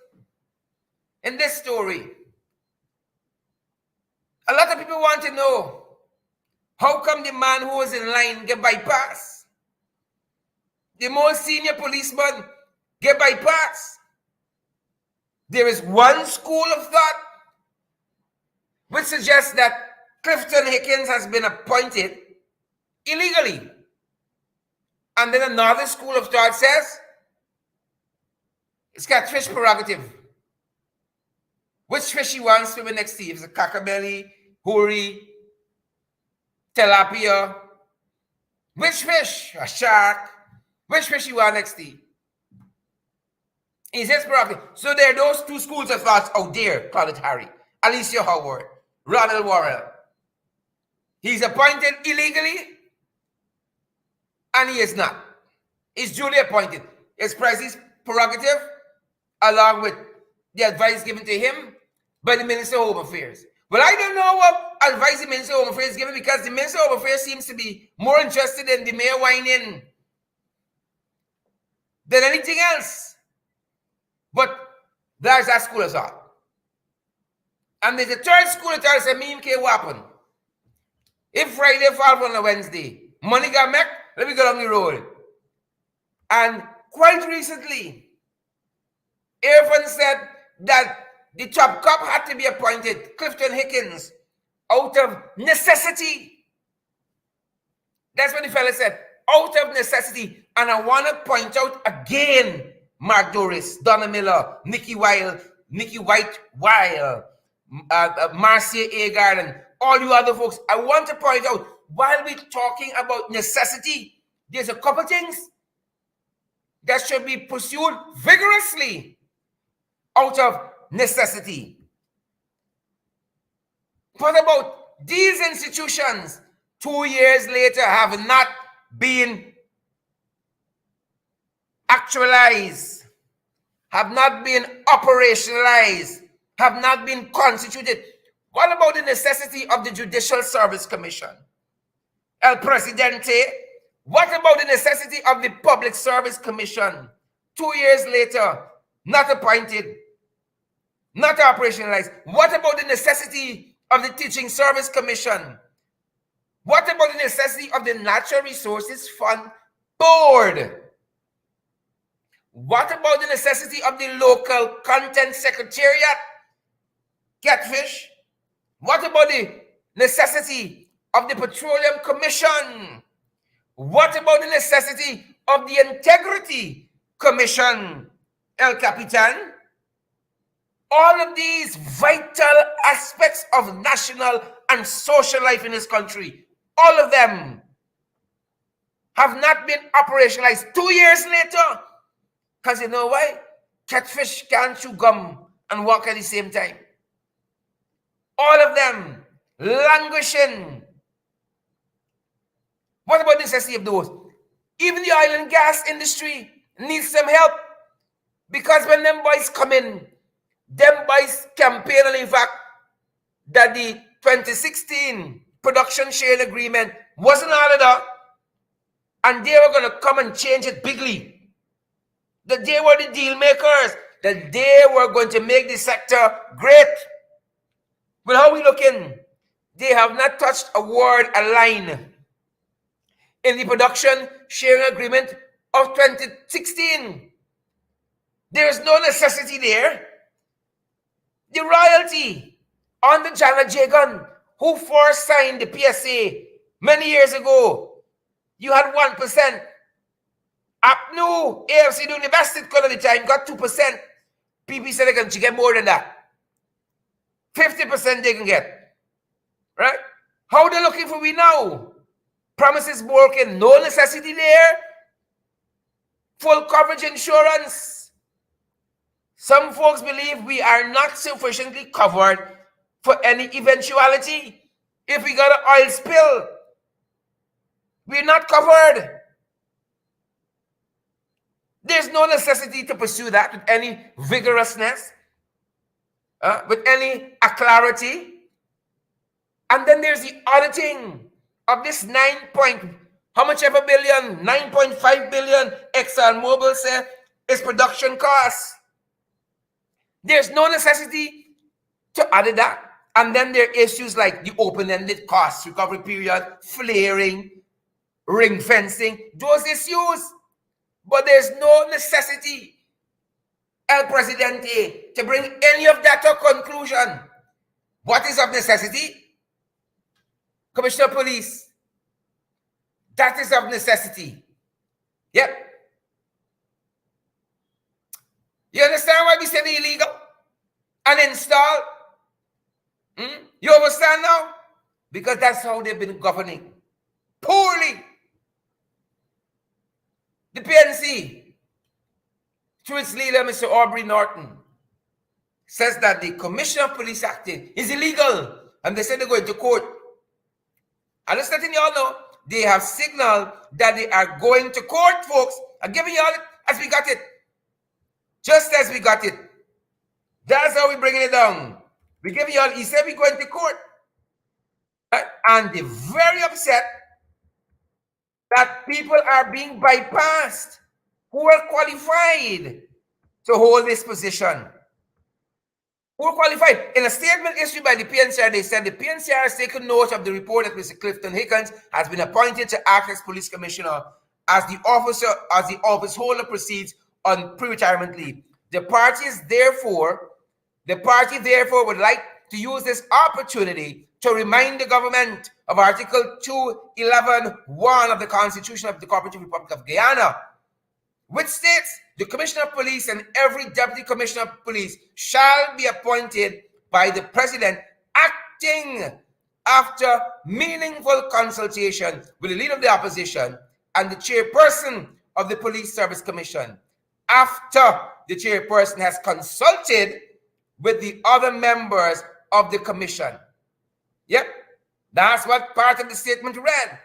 In this story. A lot of people want to know, how come the man who was in line get bypassed? The most senior policeman get bypassed. There is one school of thought which suggests that Clifton Hickens has been appointed illegally. And then another school of thought says it's catfish prerogative. Which fish he wants swimming next to you? If it's a cacabelly, huri, tilapia. Which fish? A shark. Which fish you want next to you? He says prerogative. So there are those two schools of thoughts out there, call it Harry. Alicia Howard, Ronald Worrell. He's appointed illegally, and he is not. He's duly appointed. It's President's prerogative, along with the advice given to him by the Minister of Home Affairs. Well, I don't know what advice the Minister of Home Affairs is given, because the Minister of Home Affairs seems to be more interested in the mayor whining than anything else. But there's that school of thought. And there's a third school of thought that says, me care what happen. If Friday falls on a Wednesday, money got met, let me go down the road. And quite recently, Irfan said that the top cop had to be appointed, Clifton Hickens, out of necessity. That's what the fella said, out of necessity. And I want to point out again, Mark Doris, Donna Miller, Nikki White, Marcia Agard, and all you other folks. I want to point out, while we're talking about necessity, there's a couple things that should be pursued vigorously out of necessity. What about these institutions 2 years later have not been actualized, have not been operationalized, have not been constituted? What about the necessity of the Judicial Service Commission? El Presidente. What about the necessity of the Public Service Commission? 2 years later, not appointed, not operationalized. What about the necessity of the Teaching Service Commission? What about the necessity of the Natural Resources Fund Board? What about the necessity of the Local Content Secretariat? Catfish. What about the necessity of the Petroleum Commission? What about the necessity of the Integrity Commission? El Capitan. All of these vital aspects of national and social life in this country, all of them have not been operationalized 2 years later. Because you know why? Catfish can't chew gum and walk at the same time. All of them languishing. What about the necessity of those? Even the oil and gas industry needs some help. Because when them boys come in, them boys campaign on the fact that the 2016 production sharing agreement wasn't honored up, and they were going to come and change it bigly. That they were the deal makers, that they were going to make the sector great. Well, how are we looking? They have not touched a word, a line in the production sharing agreement of 2016. There is no necessity there. The royalty on the Jana Jagan, who first signed the PSA many years ago, you had 1%. APNU, AFC doing the best it could at the time, got 2%. PP said they can get more than that. 50% they can get. Right? How they looking for we now? Promises working, no necessity there. Full coverage insurance. Some folks believe we are not sufficiently covered for any eventuality. If we got an oil spill, we're not covered. There's no necessity to pursue that with any vigorousness, with any clarity. And then there's the auditing of this 9.5 billion ExxonMobil said is production costs. There's no necessity to audit that. And then there are issues like the open-ended cost recovery period, flaring, ring fencing, those issues. But there's no necessity, El Presidente, to bring any of that to conclusion. What is of necessity? Commissioner of Police. That is of necessity. Yep. You understand why we say the illegal and install? You understand now? Because that's how they've been governing. Poorly. The PNC, through its leader, Mr. Aubrey Norton, says that the Commissioner of Police acting is illegal. And they said they're going to court. I'm just letting you all know, they have signaled that they are going to court, folks. I'm giving you all it as we got it. Just as we got it. That's how we're bringing it down. We give you all, he said we're going to court. And they're very upset that people are being bypassed who are qualified to hold this position. Who are qualified? In a statement issued by the PNCR, they said the PNCR has taken note of the report that Mr. Clifton Hickens has been appointed to act as police commissioner as the office holder proceeds on pre-retirement leave. The party therefore would like to use this opportunity to remind the government of Article 211(1) of the Constitution of the Cooperative Republic of Guyana, which states the Commissioner of Police and every Deputy Commissioner of Police shall be appointed by the President, acting after meaningful consultation with the leader of the opposition and the chairperson of the Police Service Commission, after the chairperson has consulted with the other members of the commission. Yep, that's what part of the statement read.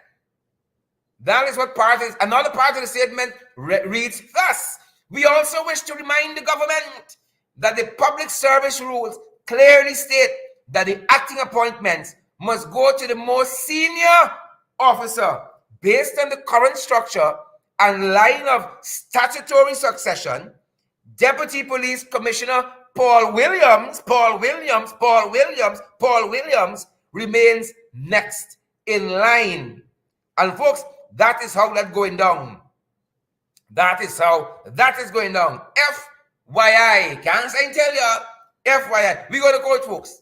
That is what part is. Another part of the statement reads thus: we also wish to remind the government that the public service rules clearly state that the acting appointments must go to the most senior officer based on the current structure and line of statutory succession. Deputy Police Commissioner Paul Williams remains next in line. And folks, that is how that's going down. That is how that is going down. FYI. Can't I tell you? FYI. We go to court, folks.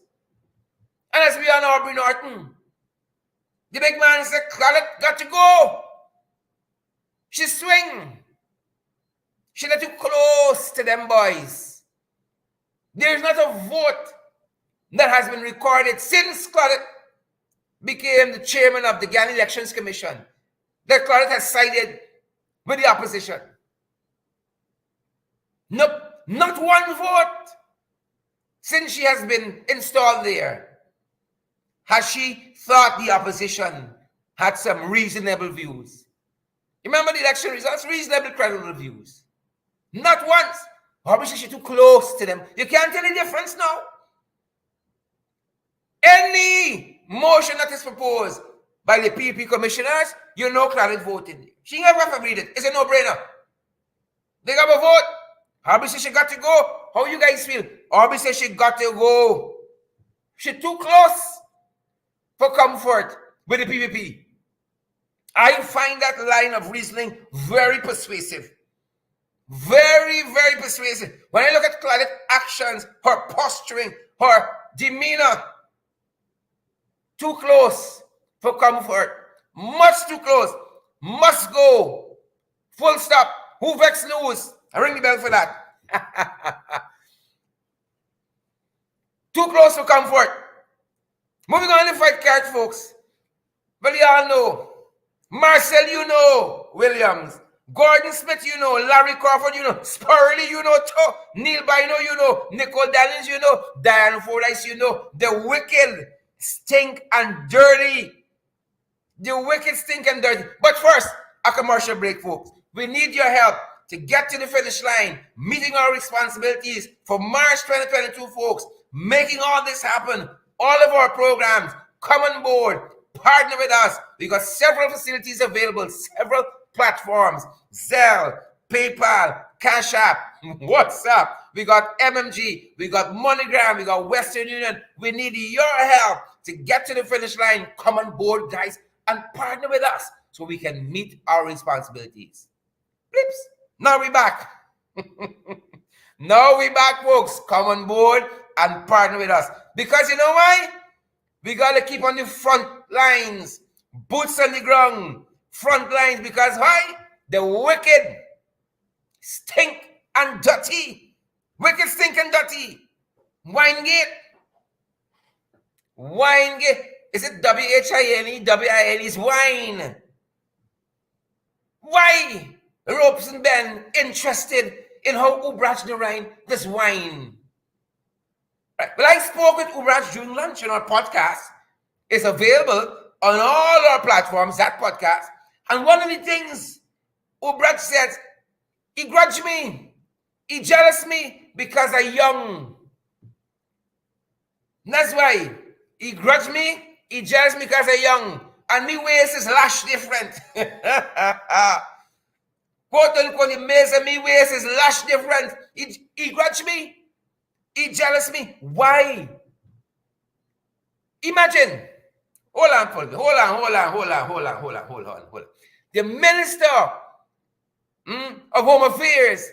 And as we are now, Aubrey Norton, the big man said, got to go. She swing. She not too close to them boys. There's not a vote that has been recorded since Claudette became the chairman of the Ghana Elections Commission that Claudette has sided with the opposition. Nope, not one vote since she has been installed there has she thought the opposition had some reasonable views. Remember the election results? Reasonable, credible views. Not once. Obviously, she's too close to them. You can't tell the difference now. Any motion that is proposed by the PP commissioners, you know Claudette voted. She never have to read it. It's a no-brainer. They got a vote. Obviously, she got to go. How you guys feel? Obviously, she got to go. She's too close for comfort with the PPP. I find that line of reasoning very persuasive. Very, very persuasive. When I look at Claudette's actions, her posturing, her demeanor, too close for comfort. Much too close. Must go. Full stop. Who vex lose? I ring the bell for that. Too close for comfort. Moving on to the fight card, folks. Well, you all know. Marcel, you know. Williams. Gordon Smith, you know. Larry Crawford, you know. Spurley, you know. Neil Bino, you know. Nicole Dallins, you know. Diane Fordyce, you know. The wicked, stink, and dirty. The wicked, stink, and dirty. But first, a commercial break, folks. We need your help to get to the finish line, meeting our responsibilities for March 2022, folks. Making all this happen. All of our programs, come on board, partner with us. We got several facilities available, several platforms, Zelle, PayPal, Cash App, WhatsApp. We got MMG, we got MoneyGram, we got Western Union. We need your help to get to the finish line. Come on board, guys, and partner with us so we can meet our responsibilities. Blips. Now we back. Now we back, folks. Come on board and partner with us. Because you know why? We got to keep on the front lines. Boots on the ground. Front lines. Because why? The wicked stink and dirty. Wicked, stink, and dirty. Winegate. Winegate. Is it W-H-I-N-E? W-I-N-E is wine. Why? Ropes and Ben interested in how Ubrach Narain does wine. Right. Well, I spoke with Ubrach during lunch on our podcast. It's available on all our platforms, that podcast. And one of the things Ubrach said, he grudged me. He jealous me because I'm young. And that's why he grudged me. He jealous me because I'm young. And me waist is lash different. Quote unquote, he measure me waist is lash different. He grudge me. He jealous me. Why? Imagine. Hold on. The Minister of Home Affairs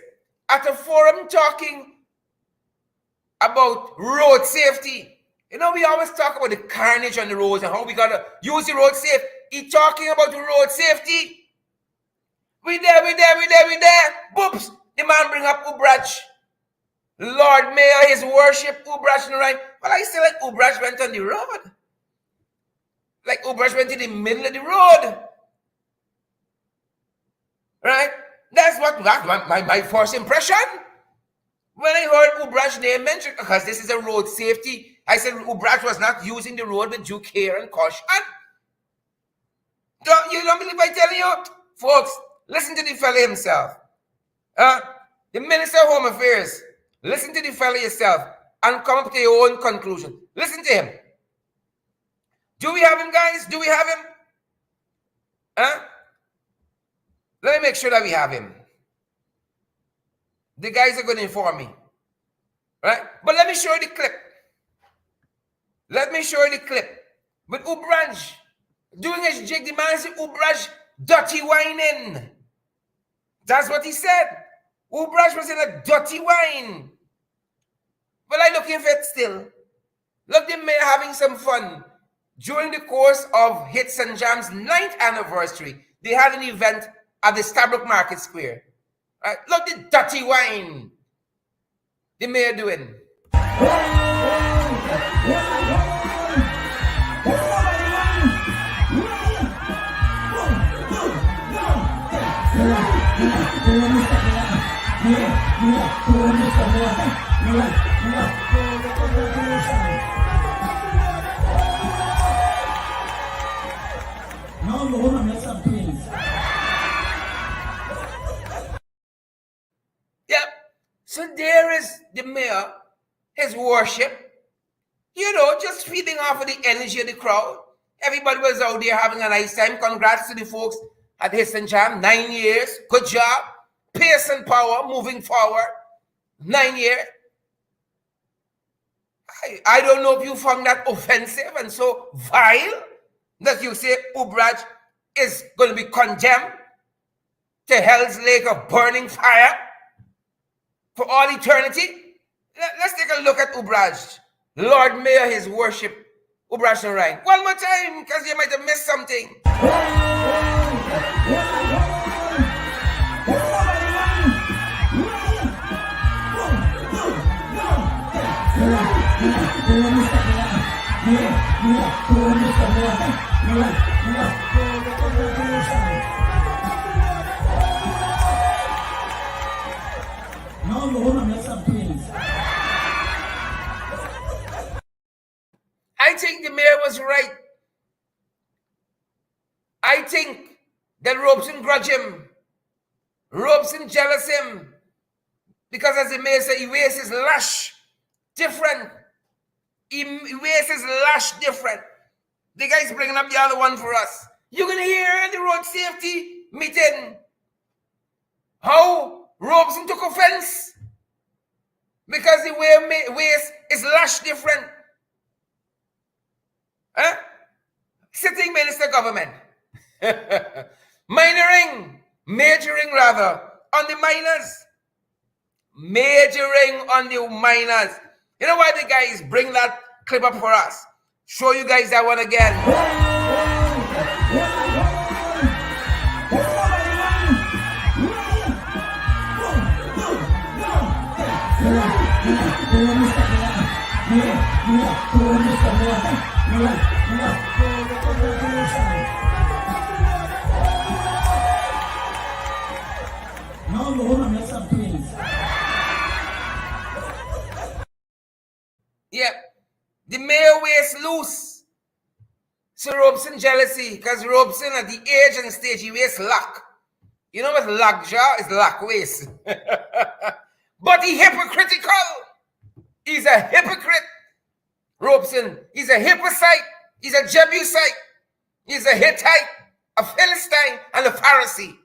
at a forum talking about road safety. You know, we always talk about the carnage on the roads and how we got to use the road safe. He talking about the road safety. We there. Boops. The man bring up Ubrach. Lord Mayor, his worship, Ubrach, right? Well, I say like Ubrach went on the road. Like Ubrach went in the middle of the road. Right? That's my first impression. When I heard Ubrach's name mentioned, because this is a road safety, I said Ubrach was not using the road with due care and caution. You don't believe I tell you? Folks, listen to the fella himself. The Minister of Home Affairs. Listen to the fella yourself and come up to your own conclusion. Listen to him. Do we have him, guys? Do we have him? Let me make sure that we have him. The guys are going to inform me. Right? But let me show you the clip. With Ubrach doing his jig, the man said Ubrach dirty whining. That's what he said. Ubrach was in a dirty wine. Well, I looking for it still. Look, the mayor having some fun. During the course of Hits and Jams' 9th anniversary, they had an event at the Stabrook Market Square. Right? Look, the dirty wine the mayor doing. Yep. So there is the mayor, his worship, just feeding off of the energy of the crowd. Everybody was out there having a nice time. Congrats to the folks at Hickens Jam. 9 years. Good job. Pace and power moving forward. 9 years. I don't know if you found that offensive and so vile that you say Ubrach is going to be condemned to hell's lake of burning fire for all eternity. Let's take a look at Ubrach. Lord Mayor, his worship, Ubrach and Ryan. One more time, because you might have missed something. I think the mayor was right. I think that Robeson grudge him. Robeson jealous him. Because as the mayor said, he wears his lash different. He wears his lash different. The guy's bringing up the other one for us. You're going to hear in the road safety meeting how Robeson took offense because the wears his lash different. Huh? Sitting minister government. Majoring rather, on the minors. Majoring on the minors. You know why the guys bring that clip up for us? Show you guys that one again. Yeah, the mayor wears loose. So Robeson jealousy, because Robeson at the age and stage, he wears lock. You know what lock jaw is? Lock waist. But he hypocritical. He's a hypocrite. Robeson, he's a Hippocite, he's a Jebusite, he's a Hittite, a Philistine, and a Pharisee.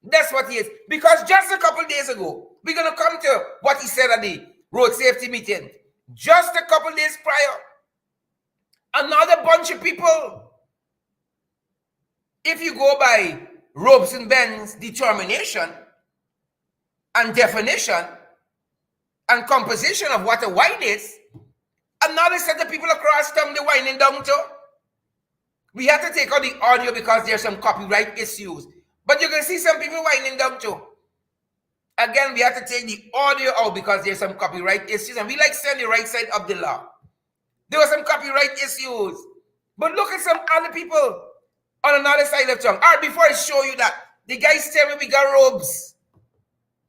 That's what he is. Because just a couple days ago, we're going to come to what he said at the road safety meeting. Just a couple days prior, another bunch of people, if you go by Robeson Ben's determination and definition and composition of what a wine is, another set of people across town they're winding down to. We have to take out the audio because there's some copyright issues. But you can see some people winding down too. Again, we have to take the audio out because there's some copyright issues. And we like to on the right side of the law. There were some copyright issues. But look at some other people on another side of town. All right, before I show you that, the guys tell me we got robes.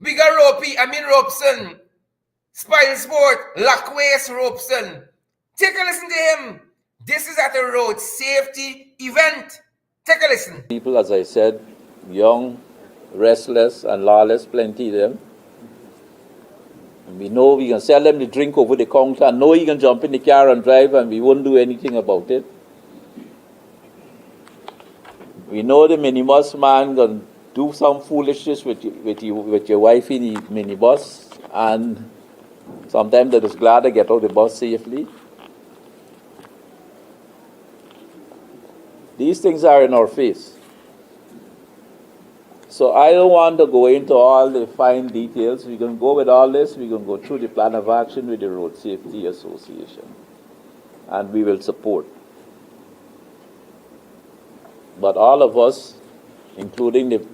We got Robeson. Spoil Sport, Laquace Robeson. Take a listen to him. This is at a road safety event. Take a listen. People, as I said, young, restless, and lawless, plenty of them. And we know we can sell them the drink over the counter, and know you can jump in the car and drive, and we won't do anything about it. We know the minibus man can do some foolishness with your wife in the minibus, and sometimes they're just glad to get out of the bus safely. These things are in our face. So I don't want to go into all the fine details. We can go with all this. We can go through the plan of action with the Road Safety Association. And we will support. But all of us, including the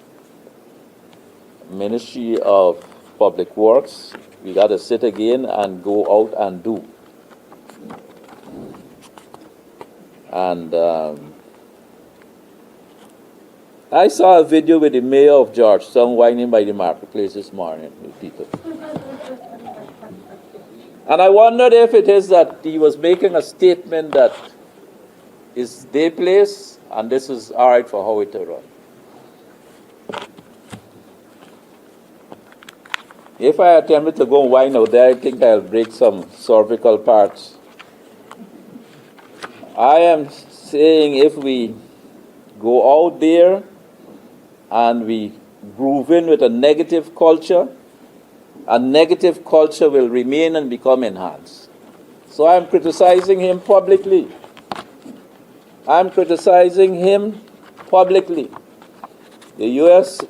Ministry of Public Works, we got to sit again and go out and do. And I saw a video with the mayor of Georgetown whining by the marketplace this morning with people. And I wondered if it is that he was making a statement that is their place and this is all right for how it to run. If I attempted to go and whine out there, I think I'll break some cervical parts. I am saying if we go out there and we groove in with a negative culture will remain and become enhanced. So I'm criticizing him publicly. The U.S.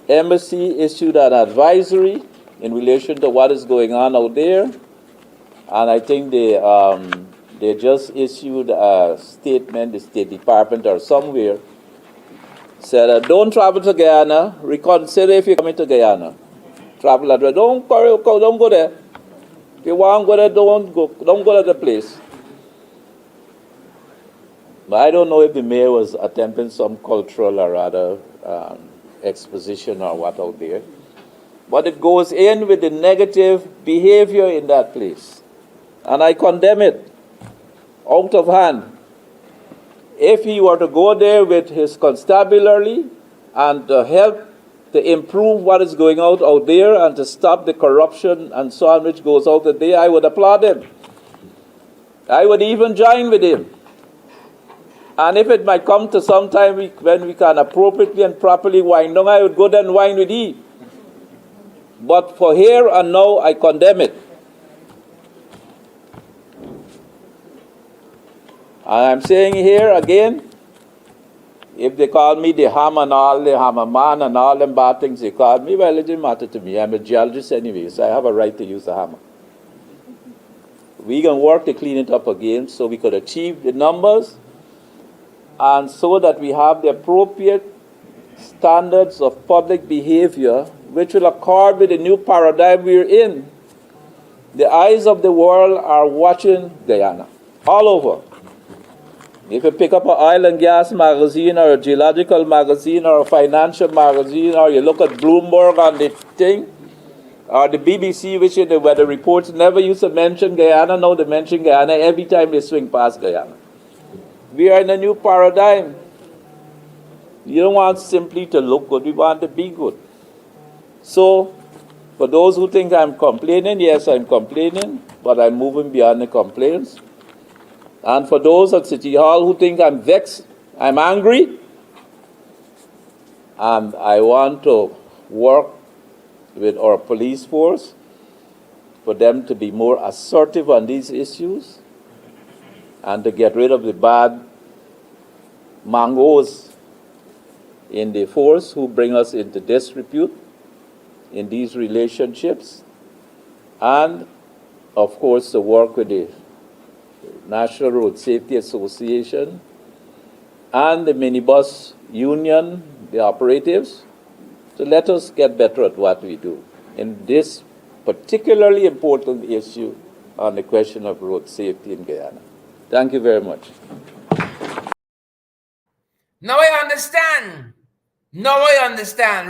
Embassy issued an advisory in relation to what is going on out there, and I think they just issued a statement, the State Department or somewhere, said, don't travel to Guyana, reconsider if you're coming to Guyana. Travel address, don't go there. If you want to go there, don't go to the place. But I don't know if the mayor was attempting some cultural or other exposition or what out there. But it goes in with the negative behavior in that place. And I condemn it out of hand. If he were to go there with his constabulary and help to improve what is going out there and to stop the corruption and so on which goes out there, I would applaud him. I would even join with him. And if it might come to some time when we can appropriately and properly wind down, I would go there and wind with him. But for here and now, I condemn it. And I'm saying here again, if they call me the hammer and all, the hammer man and all them bad things they call me, well, it didn't matter to me. I'm a geologist anyway, so I have a right to use a hammer. We can work to clean it up again so we could achieve the numbers and so that we have the appropriate standards of public behavior which will accord with the new paradigm we're in. The eyes of the world are watching Guyana, all over. If you pick up an oil and gas magazine or a geological magazine or a financial magazine, or you look at Bloomberg on the thing, or the BBC, which in the weather reports never used to mention Guyana, now they mention Guyana every time they swing past Guyana. We are in a new paradigm. You don't want simply to look good, we want to be good. So, for those who think I'm complaining, yes, I'm complaining, but I'm moving beyond the complaints. And for those at City Hall who think I'm vexed, I'm angry, and I want to work with our police force for them to be more assertive on these issues and to get rid of the bad mangoes in the force who bring us into disrepute in these relationships, and of course to work with the National Road Safety Association and the minibus union, the operatives, to let us get better at what we do in this particularly important issue on the question of road safety in Guyana. Thank you very much. Now I understand.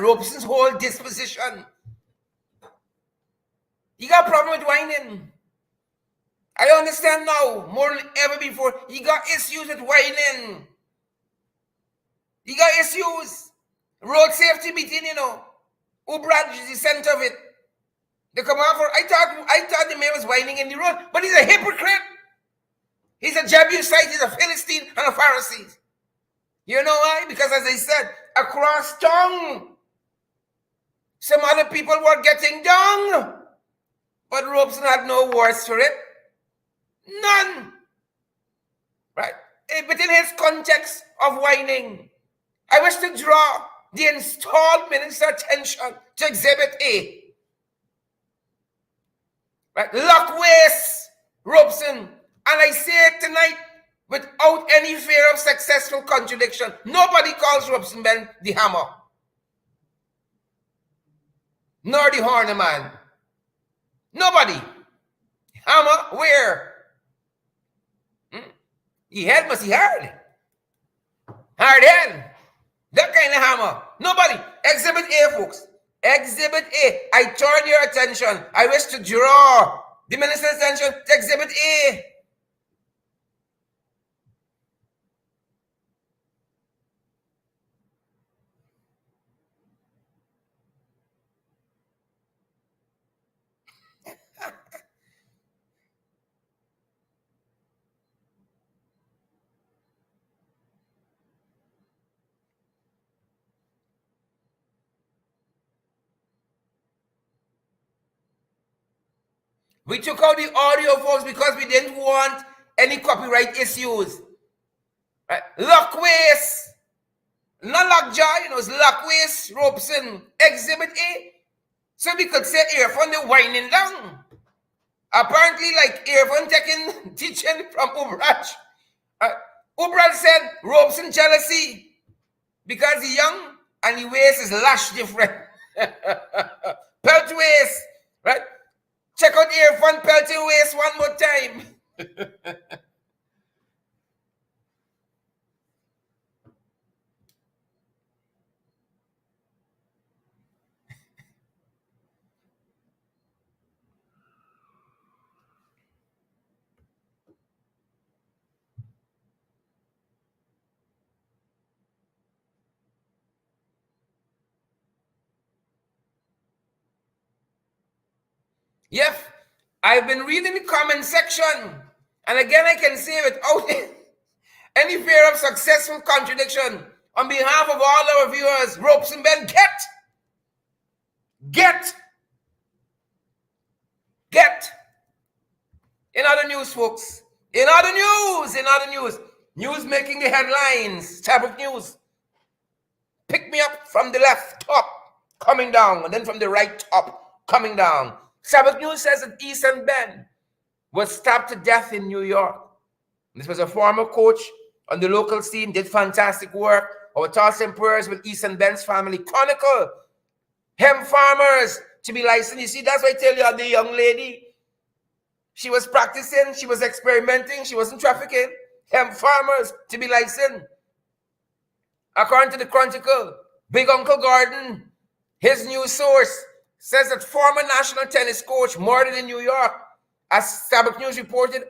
Robeson's whole disposition. He got a problem with whining. I understand now, more than ever before. He got issues with whining. He got issues. Road safety meeting, Ubrad is the center of it. They come out for, I thought the man was whining in the road, but he's a hypocrite. He's a Jebusite, he's a Philistine and a Pharisee. You know why? Because as I said, across town, some other people were getting down, but Robeson had no words for it. None. Right? Within his context of whining, I wish to draw the installed minister's attention to Exhibit A. Right? Lockways, Robeson, and I say it tonight without any fear of successful contradiction. Nobody calls Robeson Ben the hammer, nor the horneman. Nobody. Hammer, where? He head must be hard. Hard head. That kind of hammer. Nobody. Exhibit A, folks. Exhibit A. I turn your attention. I wish to draw the minister's attention to Exhibit A. We took out the audio, folks, because we didn't want any copyright issues. Right? Lockways. Not lockjaw, it's Lockways, Robeson, Exhibit A. So we could say earphone, they're winding down. Apparently, like earphone taking teaching from Ubraj. Ubraj said Robeson jealousy because he's young and the waist is lash different. Pelt waist, right? Check out earphone pelting waist one more time. Yep, I've been reading the comment section, and again I can say without any fear of successful contradiction, on behalf of all our viewers, Ropes and Ben, get. In other news, folks, in other news making the headlines, type of news. Pick me up from the left top, coming down, and then from the right top, coming down. Sabbath News says that Easton Ben was stabbed to death in New York. This was a former coach on the local scene, did fantastic work. Our thoughts and prayers with Easton Ben's family. Chronicle, hemp farmers to be licensed. You see, that's why I tell you, the young lady, she was practicing, she was experimenting, she wasn't trafficking. Hemp farmers to be licensed. According to the Chronicle, Big Uncle Gordon, his news source, says that former national tennis coach murdered in New York. As Sabbath News reported,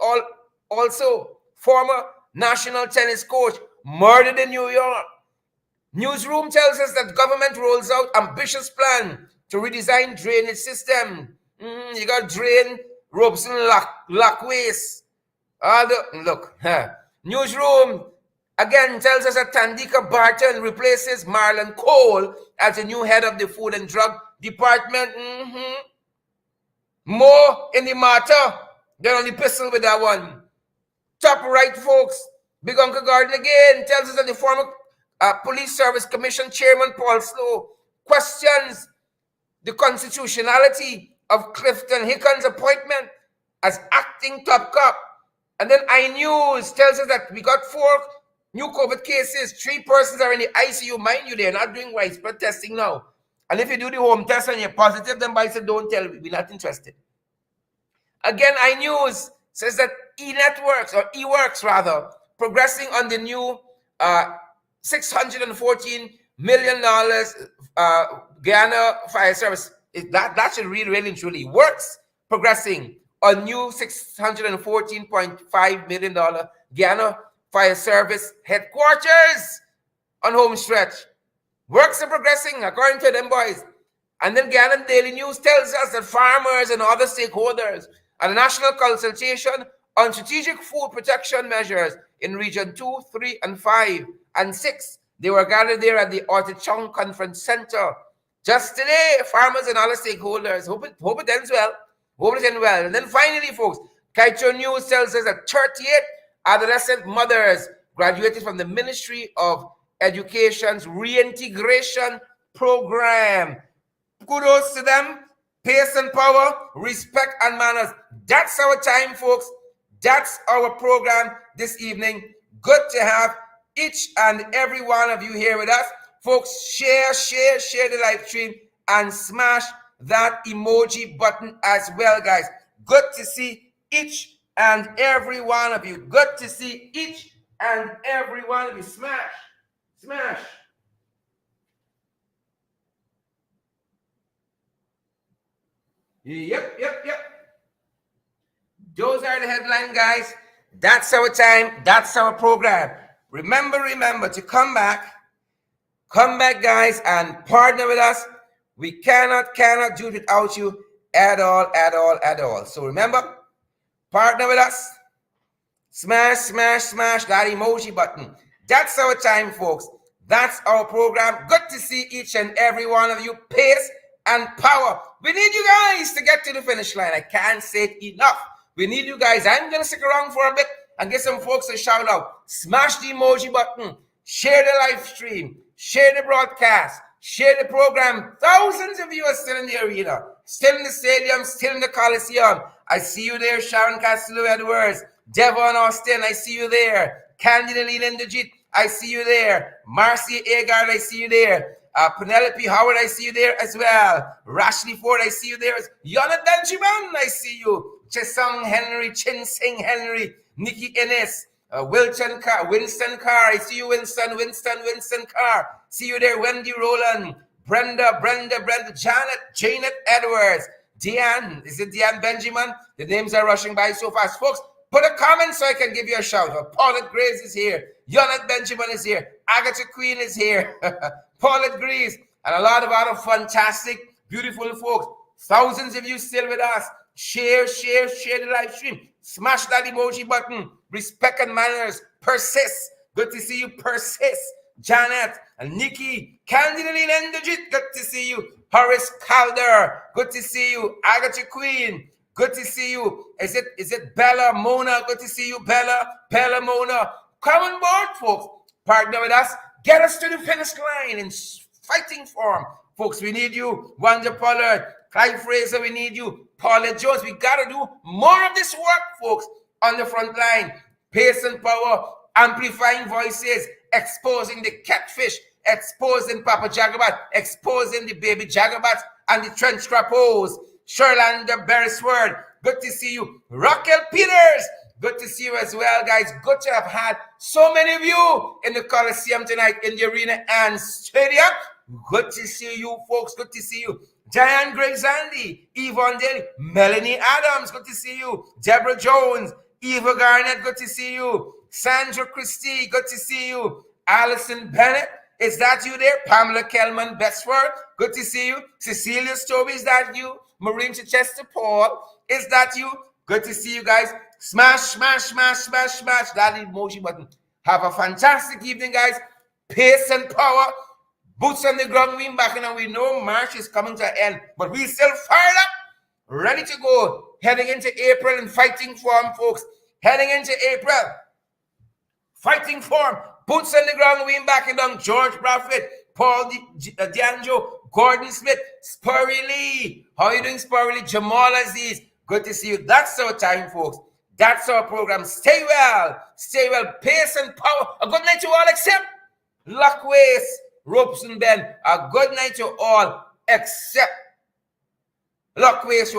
also former national tennis coach murdered in New York. Newsroom tells us that government rolls out ambitious plan to redesign drainage system. You got drain, Robeson lock waste. Newsroom again tells us that Tandika Barton replaces Marlon Cole as the new head of the Food and Drug Department. More in the matter than on the pistol with that one. Top right, folks. Big Uncle Gordon again tells us that the former Police Service Commission Chairman Paul Slow questions the constitutionality of Clifton Hickens' appointment as acting top cop. And then iNews tells us that we got 4 new COVID cases. 3 persons are in the ICU. Mind you, they're not doing widespread testing now. And if you do the home test and you're positive, then by said, don't tell me, we're not interested. Again, iNews says that eWorks rather, progressing on the new $614 million Guyana Fire Service. That should really truly works. Progressing on new $614.5 million Guyana Fire Service headquarters on home stretch. Works are progressing according to them boys. And then Guyana Daily News tells us that farmers and other stakeholders at a national consultation on strategic food protection measures in Region 2, 3, and 5, and 6. They were gathered there at the Ortichong Conference Center. Just today, farmers and other stakeholders. Hope it ends well. And then finally, folks, Kaito News tells us that 38 adolescent mothers graduated from the Ministry of Education's reintegration program. Kudos to them. Pace and power, respect and manners. That's our time, folks. That's our program this evening. Good to have each and every one of you here with us. Folks, share the live stream and smash that emoji button as well, guys. Good to see each and every one of you. Good to see each and every one of you. Smash. Yep. Those are the headline, guys. That's our time. That's our program. Remember to come back, guys, and partner with us. We cannot do it without you at all. So remember, partner with us. Smash that emoji button. That's our time, folks. That's our program. Good to see each and every one of you. Pace and power. We need you guys to get to the finish line. I can't say it enough. We need you guys. I'm going to stick around for a bit and get some folks to shout out. Smash the emoji button. Share the live stream. Share the broadcast. Share the program. Thousands of you are still in the arena. Still in the stadium. Still in the Coliseum. I see you there, Sharon Castillo Edwards. Devon Austin, I see you there. Candida Leland Digit, I see you there. Marcy Agard, I see you there. Penelope Howard, I see you there as well. Rashley Ford, I see you there. Yana Benjamin, I see you. Chesang Henry, Chin Sing Henry, Nikki Innes, Winston Carr, I see you, Winston Carr. See you there, Wendy Rowland, Brenda, Janet Edwards, Deanne, is it Deanne Benjamin? The names are rushing by so fast. Folks, put a comment so I can give you a shout out. Paulette Grace is here. Yonat Benjamin is here. Agatha Queen is here. Paulette Grace. And a lot of other fantastic, beautiful folks. Thousands of you still with us. Share the live stream. Smash that emoji button. Respect and manners. Persist. Good to see you. Persist. Janet and Nikki. Candida Endogit. Good to see you. Horace Calder. Good to see you. Agatha Queen. Good to see you. Is it Bella Mona? Good to see you, Bella Mona. Come on board, folks. Partner with us. Get us to the finish line in fighting form. Folks, we need you. Wanda Pollard, Clive Fraser, we need you. Paulette Jones, we got to do more of this work, folks, on the front line. Pace and power, amplifying voices, exposing the catfish, exposing Papa Jagabat, exposing the baby Jagabats and the trench crappos. Sherlander Beresford, good to see you. Raquel Peters, good to see you as well, guys. Good to have had so many of you in the Coliseum tonight, in the arena and stadium. Good to see you, folks. Good to see you. Diane Gray-Zandi, Yvonne Daly, Melanie Adams, good to see you. Deborah Jones, Eva Garnett, good to see you. Sandra Christie, good to see you. Alison Bennett, is that you there? Pamela Kelman Besford, good to see you. Cecilia Stobie, is that you? Maureen Chichester Paul, is that you? Good to see you guys. Smash that emoji button. Have a fantastic evening, guys. Pace and power. Boots on the ground, we back, and we know March is coming to an end, but we still fired up, ready to go, heading into April in fighting form, folks. Heading into April, fighting form. Boots on the ground, we back, and George Braffett, Paul D'Angelo, Gordon Smith, Spurry Lee. How are you doing, Spurry Lee? Jamal Aziz, good to see you. That's our time, folks. That's our program. Stay well. Pace and power. A good night to all except Luckways, Ropes and Ben. A good night to all except Luckways.